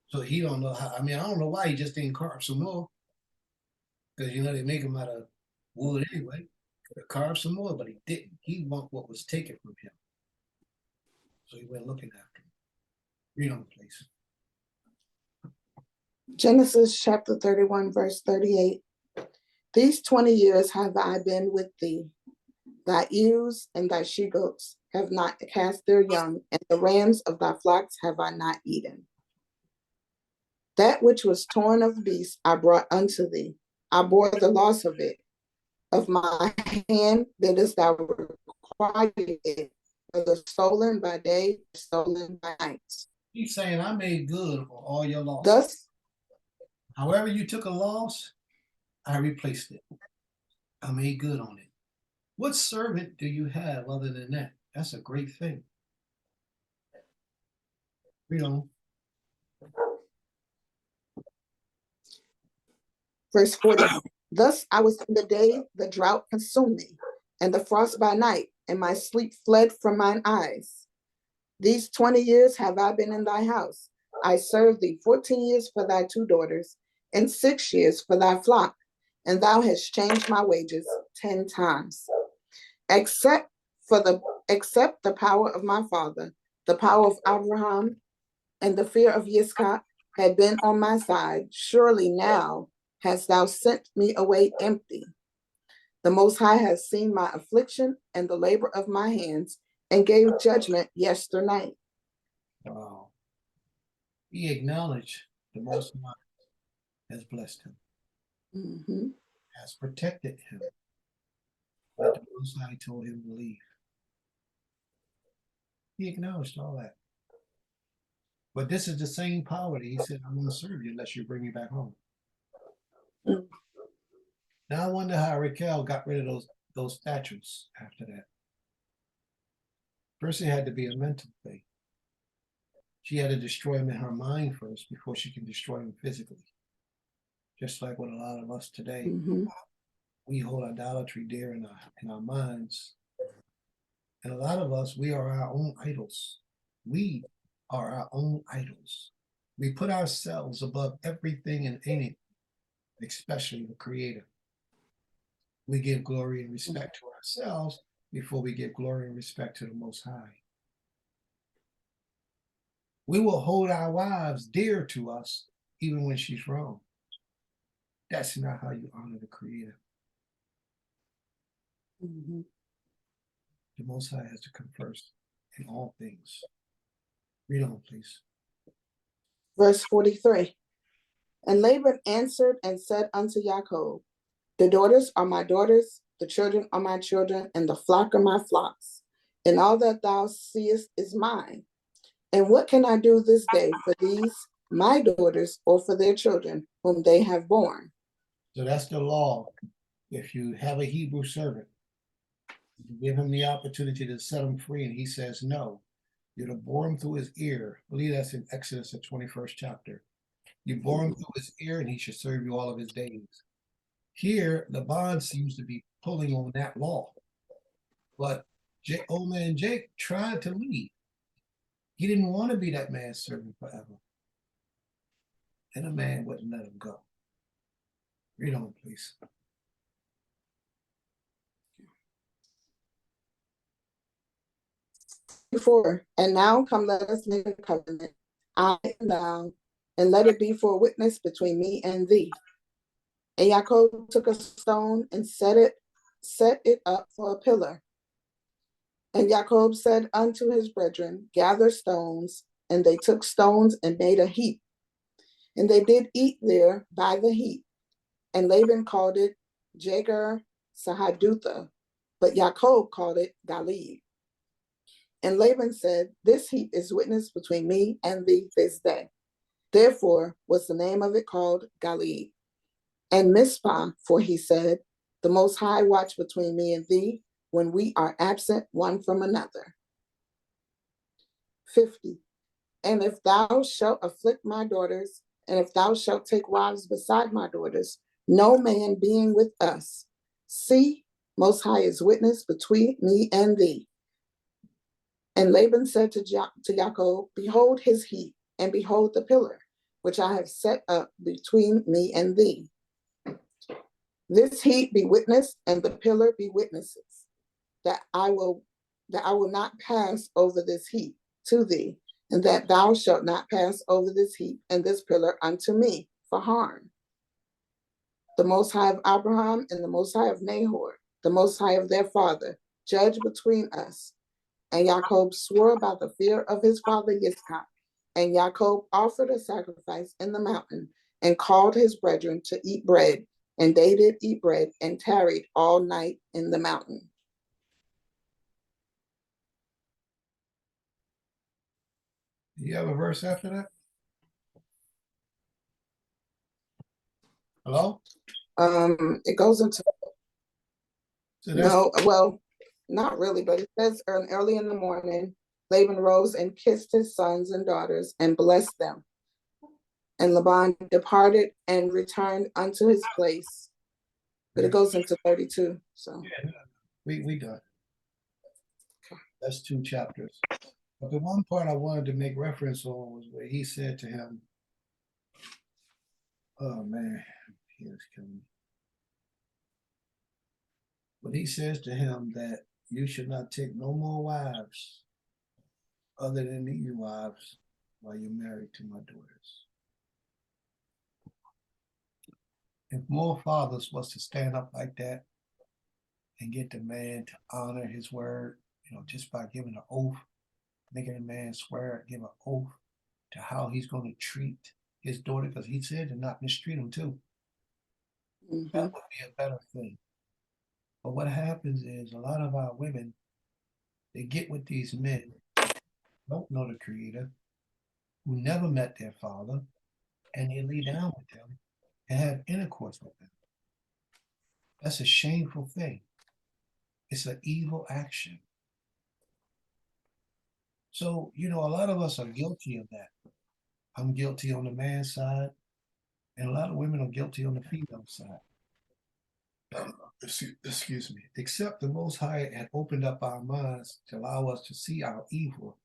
So he don't know how. I mean, I don't know why he just didn't carve some more, because they make them out of wood anyway. Could have carved some more, but he didn't. He want what was taken from him. So he went looking after him. Read on, please. Genesis chapter 31, verse 38. These 20 years have I been with thee. Thy ewes and thy she-goats have not cast their young, and the rams of thy flocks have I not eaten. That which was torn of beasts I brought unto thee. I bore the loss of it. Of my hand didst thou require it, whether stolen by day, stolen by night. He's saying, I made good for all your losses. Thus, however you took a loss, I replaced it. I made good on it. What servant do you have other than that? That's a great thing. Read on. verse 40. Thus I was in the day the drought consumed me, and the frost by night, and my sleep fled from mine eyes. These 20 years have I been in thy house. I served thee 14 years for thy 2 daughters, and 6 years for thy flock, and thou hast changed my wages 10 times. Except the power of my father, the power of Abraham, and the fear of Yitzchak had been on my side, surely now hast thou sent me away empty. The Most High has seen my affliction and the labor of my hands, and gave judgment yesternight. Wow. He acknowledged the Most High has blessed him, has protected him. But the Most High told him to leave. He acknowledged all that. But this is the same power that he said, I'm going to serve you unless you bring me back home. Now I wonder how Raquel got rid of those those statutes after that. First, it had to be a mental thing. She had to destroy him in her mind first before she can destroy him physically. Just like with a lot of us today, Mhm. we hold idolatry dear in our minds. And a lot of us, we are our own idols. We are our own idols. We put ourselves above everything and anything, especially the Creator. We give glory and respect to ourselves before we give glory and respect to the Most High. We will hold our wives dear to us even when she's wrong. That's not how you honor the Creator. Mhm. The Most High has to come first in all things. Read on, please. Verse 43. And Laban answered and said unto Jacob, the daughters are my daughters, the children are my children, and the flock are my flocks. And all that thou seest is mine. And what can I do this day for these, my daughters, or for their children, whom they have borne? So that's the law. If you have a Hebrew servant, you give him the opportunity to set him free, and he says no. You're to bore him through his ear. I believe that's in Exodus, the 21st chapter. You bore him through his ear, and he should serve you all of his days. Here, the bond seems to be pulling on that law. But old man Jake tried to leave. He didn't want to be that man's servant forever. And the man wouldn't let him go. Read on, please. Before, and now come let us make a covenant, I and thou, and let it be for a witness between me and thee. And Jacob took a stone and set it up for a pillar. And Jacob said unto his brethren, gather stones, and they took stones and made a heap. And they did eat there by the heap. And Laban called it Jagar Sahadutha, but Jacob called it Galid. And Laban said, this heap is witness between me and thee this day. Therefore was the name of it called Galid. And Mizpah, for he said, the Most High watch between me and thee when we are absent one from another. 50. And if thou shalt afflict my daughters, and if thou shalt take wives beside my daughters, no man being with us, see, Most High is witness between me and thee. And Laban said to Jacob, behold his heap, and behold the pillar, which I have set up between me and thee. This heap be witness, and the pillar be witnesses, that I will not pass over this heap to thee, and that thou shalt not pass over this heap and this pillar unto me for harm. The Most High of Abraham and the Most High of Nahor, the Most High of their father, judge between us. And Jacob swore by the fear of his father Yitzchak. And Jacob offered a sacrifice in the mountain, and called his brethren to eat bread. And they did eat bread, and tarried all night in the mountain. Do you have a verse after that? Hello? It goes into, So that's no, well, not really, but it says early in the morning, Laban rose and kissed his sons and daughters and blessed them. And Laban departed and returned unto his place. But it goes into 32. So yeah, we done. That's 2 chapters. But the one part I wanted to make reference on was where he said to him, oh man, he was killing me. But he says to him that you should not take no more wives other than these wives while you're married to my daughters. If more fathers was to stand up like that and get the man to honor his word, just by giving an oath, making a man swear, give an oath to how he's going to treat his daughter, because he said to not mistreat him too. That would be a better thing. But what happens is a lot of our women, they get with these men, don't know the Creator, who never met their father, and they lay down with them and have intercourse with them. That's a shameful thing. It's an evil action. So, a lot of us are guilty of that. I'm guilty on the man's side, and a lot of women are guilty on the female side. Excuse me. Except the Most High had opened up our minds to allow us to see our evil,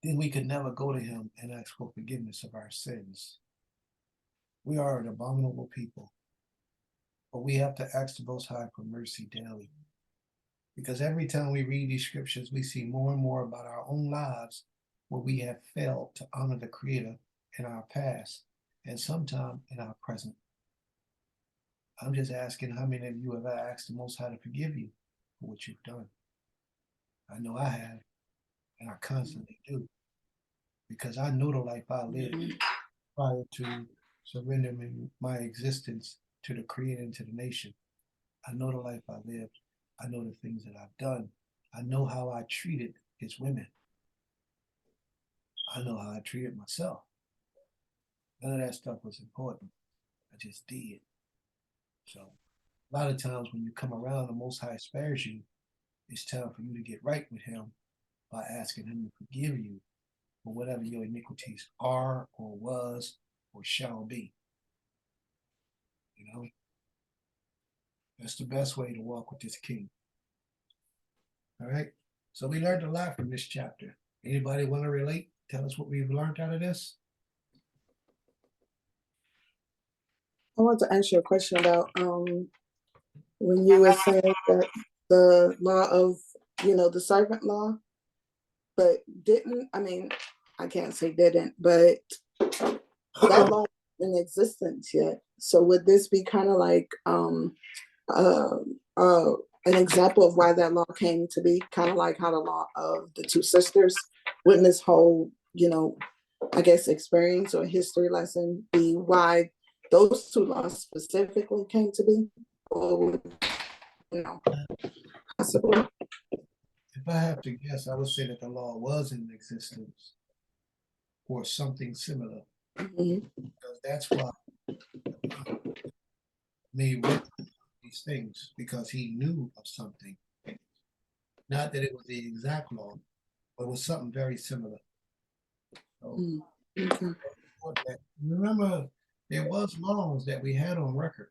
then we could never go to him and ask for forgiveness of our sins. We are an abominable people, but we have to ask the Most High for mercy daily. Because every time we read these scriptures, we see more and more about our own lives where we have failed to honor the Creator in our past and sometime in our present. I'm just asking how many of you have asked the Most High to forgive you for what you've done? I know I have, and I constantly do, because I know the life I lived prior to surrendering my existence to the Creator and to the nation. I know the life I lived. I know the things that I've done. I know how I treated his women. I know how I treated myself. None of that stuff was important. I just did. So a lot of times when you come around, the Most High spares you. It's time for you to get right with him by asking him to forgive you for whatever your iniquities are or was or shall be. That's the best way to walk with this king. All right. So we learned a lot from this chapter. Anybody want to relate? Tell us what we've learned out of this. I want to ask you a question about when you were saying that the law of, the servant law, but I can't say didn't, but that law isn't in existence yet. So would this be kind of like an example of why that law came to be, kind of like how the law of the two sisters, wouldn't this whole, experience or history lesson be why those two laws specifically came to be? Or, possibly? If I have to guess, I would say that the law was in existence or something similar. Mhm. Because that's why me wrote these things, because he knew of something. Not that it was the exact law, but it was something very similar. So, Okay. remember, there was laws that we had on record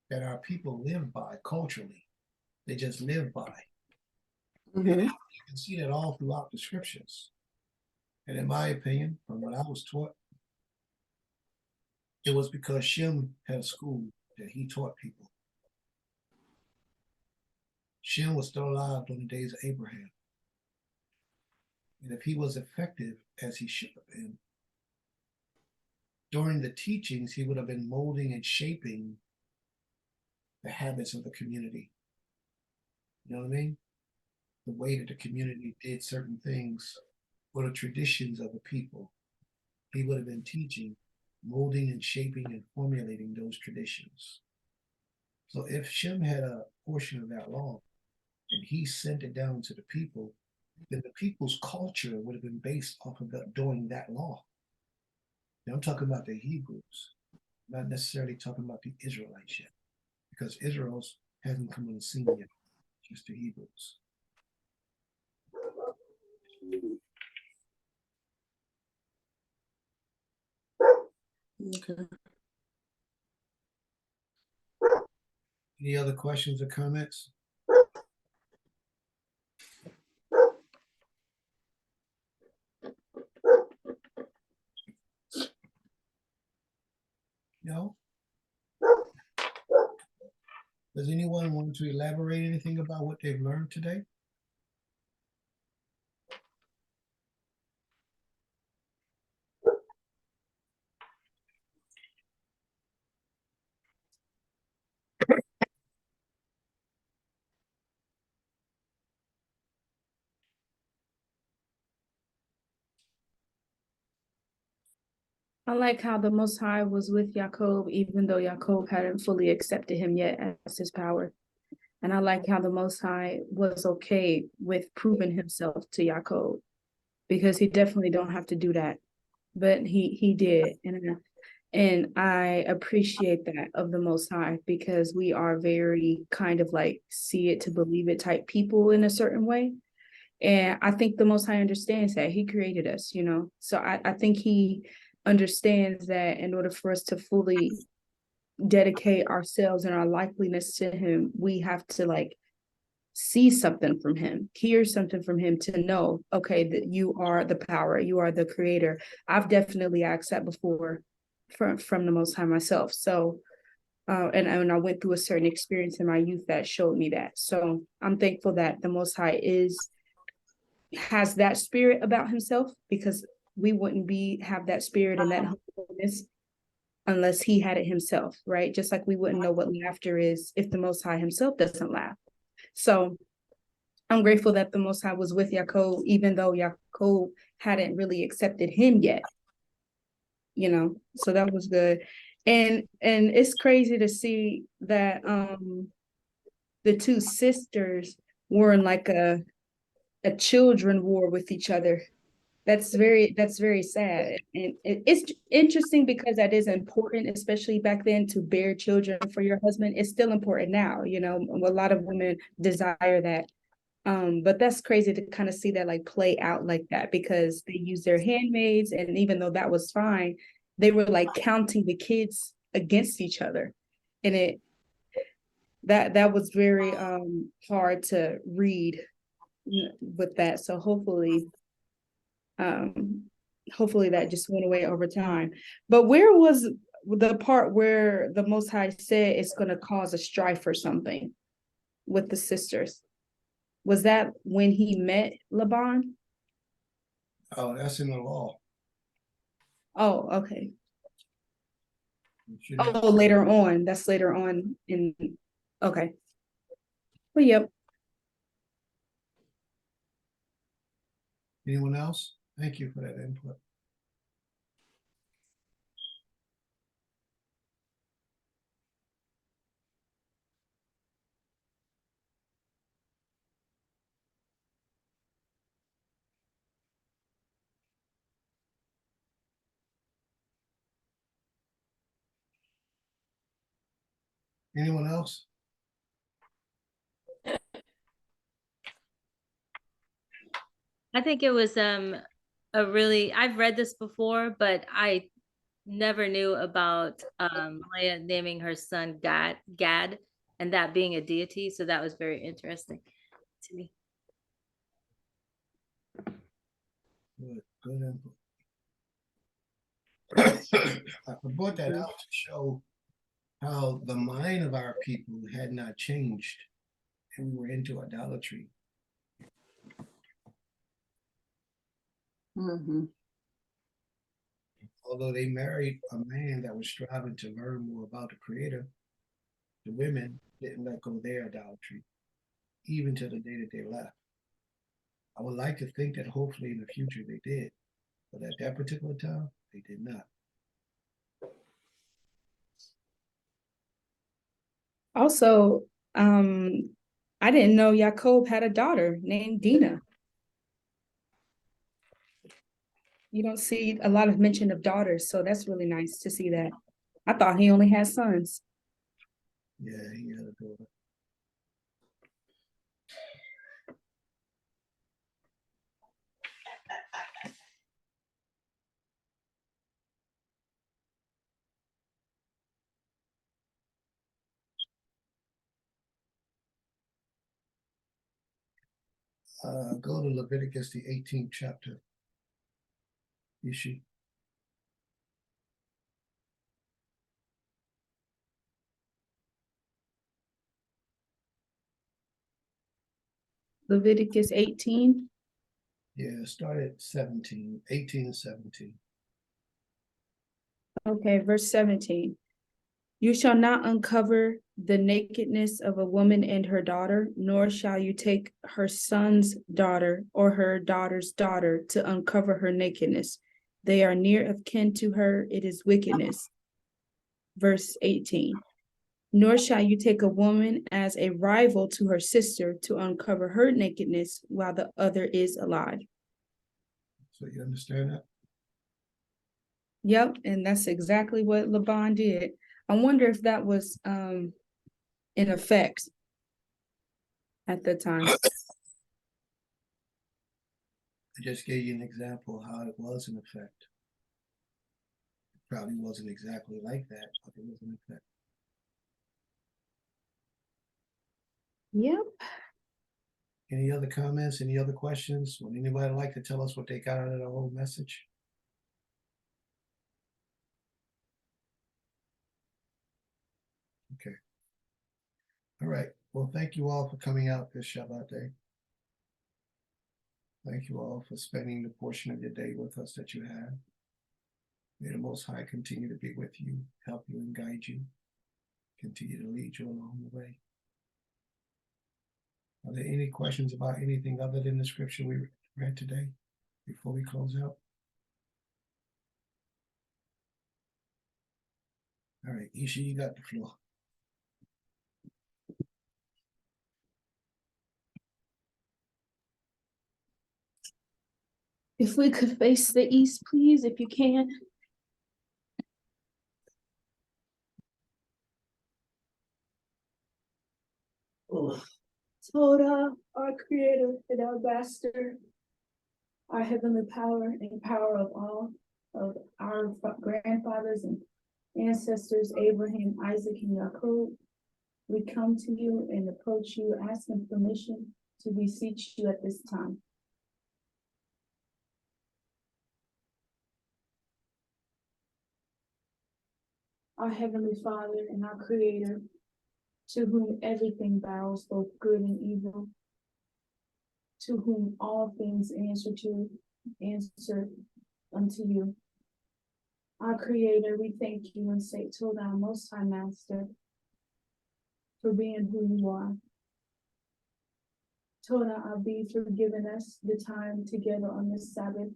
that our people lived by culturally. They just lived by. Mhm. You can see that all throughout the scriptures. And in my opinion, from what I was taught, it was because Shem had a school that he taught people. Shem was still alive during the days of Abraham. And if he was effective as he should have been, during the teachings, he would have been molding and shaping the habits of the community. You know what I mean? The way that the community did certain things, or the traditions of the people. He would have been teaching, molding and shaping and formulating those traditions. So if Shem had a portion of that law and he sent it down to the people, then the people's culture would have been based off of doing that law. Now I'm talking about the Hebrews, not necessarily talking about the Israelites yet, because Israel's hasn't come on the scene yet, just the Hebrews. Okay. Any other questions or comments? No? Does anyone want to elaborate anything about what they've learned today? I like how the Most High was with Jacob, even though Jacob hadn't fully accepted him yet as his power. And I like how the Most High was okay with proving himself to Jacob, because he definitely don't have to do that, but he did. And And I appreciate that of the Most High, because we are very kind of like see it to believe it type people in a certain way. And I think the Most High understands that He created us, you know. So I think He understands that in order for us to fully dedicate ourselves and our likeliness to Him, we have to like see something from Him, hear something from Him to know, okay, that you are the power, you are the creator. I've definitely asked that before from the Most High myself. So and I went through a certain experience in my youth that showed me that. So I'm thankful that the Most High has that spirit about Himself, because we wouldn't have that spirit and that humbleness unless He had it Himself, right? Just like we wouldn't know what laughter is if the Most High Himself doesn't laugh. So I'm grateful that the Most High was with Yaakov, even though Yaakov hadn't really accepted Him yet. You know, so that was good. And it's crazy to see that the two sisters were in like a children war with each other. That's very sad. And it's interesting because that is important, especially back then, to bear children for your husband. It's still important now, you know, a lot of women desire that. But that's crazy to kind of see that like play out like that, because they use their handmaids, and even though that was fine, they were like counting the kids against each other. And that was very hard to read with that. So hopefully that just went away over time. But where was the part where the Most High said it's going to cause a strife or something with the sisters? Was that when He met Laban? Oh, that's in the law. Oh, okay. You should have- Oh, later on. That's later on in, okay. Well, yep. Anyone else? Thank you for that input. Anyone else? I think it was I've read this before, but I never knew about Leah naming her son Gad, and that being a deity. So that was very interesting to me. Good input. I brought that out to show how the mind of our people had not changed, and we were into idolatry. Although they married a man that was striving to learn more about the Creator, the women didn't let go of their idolatry, even to the day that they left. I would like to think that hopefully in the future they did, but at that particular time, they did not. Also, I didn't know Yaakov had a daughter named Dinah. You don't see a lot of mention of daughters, so that's really nice to see that. I thought he only had sons. Yeah, he had a daughter. Go to Leviticus, the 18th chapter. Issue. Leviticus 18. Yeah, start at 17, 18 and 17. Okay, verse 17. You shall not uncover the nakedness of a woman and her daughter, nor shall you take her son's daughter or her daughter's daughter to uncover her nakedness. They are near of kin to her, it is wickedness. Verse 18. Nor shall you take a woman as a rival to her sister to uncover her nakedness while the other is alive. So you understand that? Yep, and that's exactly what Laban did. I wonder if that was in effect at the time. I just gave you an example of how it was in effect. It probably wasn't exactly like that, but it was in effect. Yep. Any other comments? Any other questions? Would anybody like to tell us what they got out of the whole message? Okay. All right. Well, thank you all for coming out this Shabbat day. Thank you all for spending the portion of your day with us that you have. May the Most High continue to be with you, help you and guide you, continue to lead you along the way. Are there any questions about anything other than the scripture we read today before we close out? All right, Isha, you got the floor. If we could face the east, please, if you can. Toda, our creator and our master, our heavenly power and power of all of our grandfathers and ancestors, Abraham, Isaac, and Jacob, we come to you and approach you asking permission to beseech you at this time. Our heavenly Father and our creator, to whom everything bows, both good and evil, to whom all things answer unto you. Our creator, we thank you and say, to thou most high master, for being who you are. Toda Abi for giving us the time together on this Sabbath.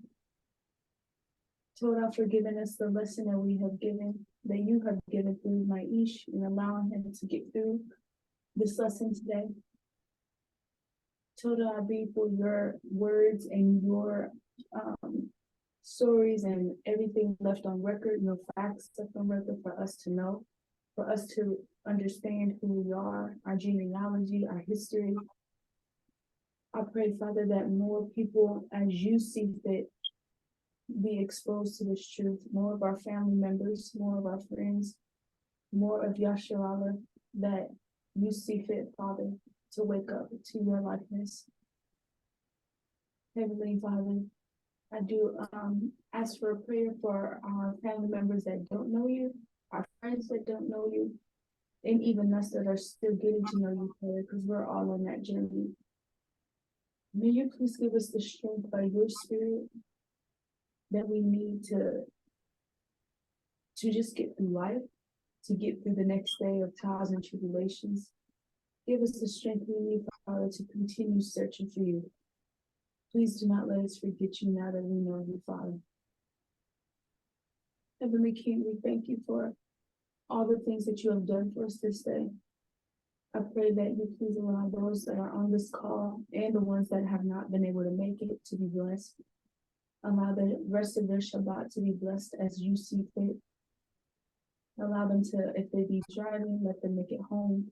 Toda for giving us the lesson that we have given, that you have given through Maish, and allowing him to get through this lesson today. Toda Abi for your words and your stories and everything left on record, no facts left on record for us to know, for us to understand who we are, our genealogy, our history. I pray, Father, that more people, as you see fit, be exposed to this truth. More of our family members, more of our friends, more of Yasharala, that you see fit, Father, to wake up to your likeness. Heavenly Father, I do ask for a prayer for our family members that don't know you, our friends that don't know you, and even us that are still getting to know you, Father, because we're all on that journey. May you please give us the strength by your spirit that we need to just get through life, to get through the next day of trials and tribulations. Give us the strength we need, Father, to continue searching for you. Please do not let us forget you now that we know you, Father. Heavenly King, we thank you for all the things that you have done for us this day. I pray that you please allow those that are on this call and the ones that have not been able to make it to be blessed. Allow the rest of their Shabbat to be blessed as you see fit. Allow them to, if they be driving, let them make it home.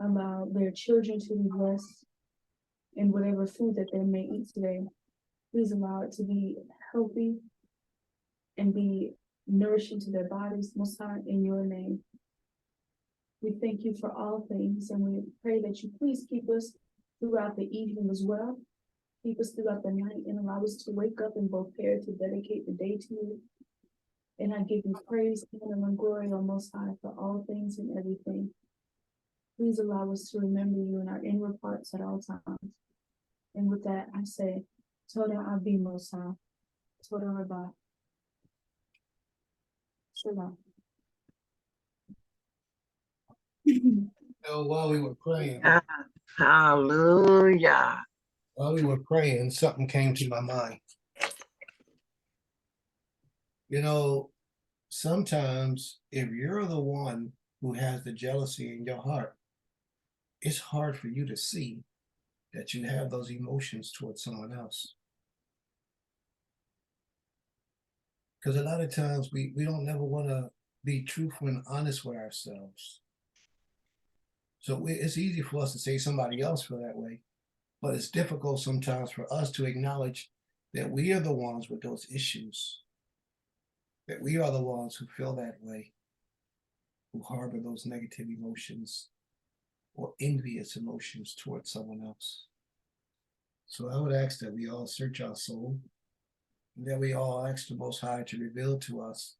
Allow their children to be blessed in whatever food that they may eat today. Please allow it to be healthy and be nourishing to their bodies, Most High, in your name. We thank you for all things, and we pray that you please keep us throughout the evening as well. Keep us throughout the night and allow us to wake up and both prepare to dedicate the day to you. And I give you praise, honor, and glory, O Most High, for all things and everything. Please allow us to remember you in our inward parts at all times. And with that, I say, Toda Abi Most High, Toda Rabbi. Shalom. While we were praying, Hallelujah. Something came to my mind. You know, sometimes if you're the one who has the jealousy in your heart, it's hard for you to see that you have those emotions towards someone else. Because a lot of times we don't never want to be truthful and honest with ourselves. So it's easy for us to say somebody else feel that way, but it's difficult sometimes for us to acknowledge that we are the ones with those issues, that we are the ones who feel that way, who harbor those negative emotions or envious emotions towards someone else. So I would ask that we all search our soul, and that we all ask the Most High to reveal to us,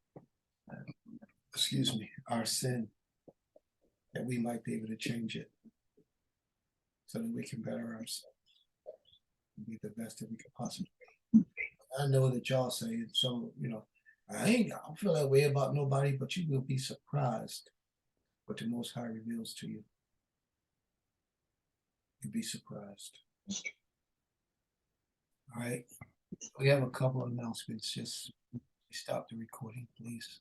our sin, that we might be able to change it, so that we can better ourselves and be the best that we can possibly be. I know that y'all say some, I don't feel that way about nobody, but you will be surprised what the Most High reveals to you. You'll be surprised. All right. We have a couple of announcements. Just stop the recording, please.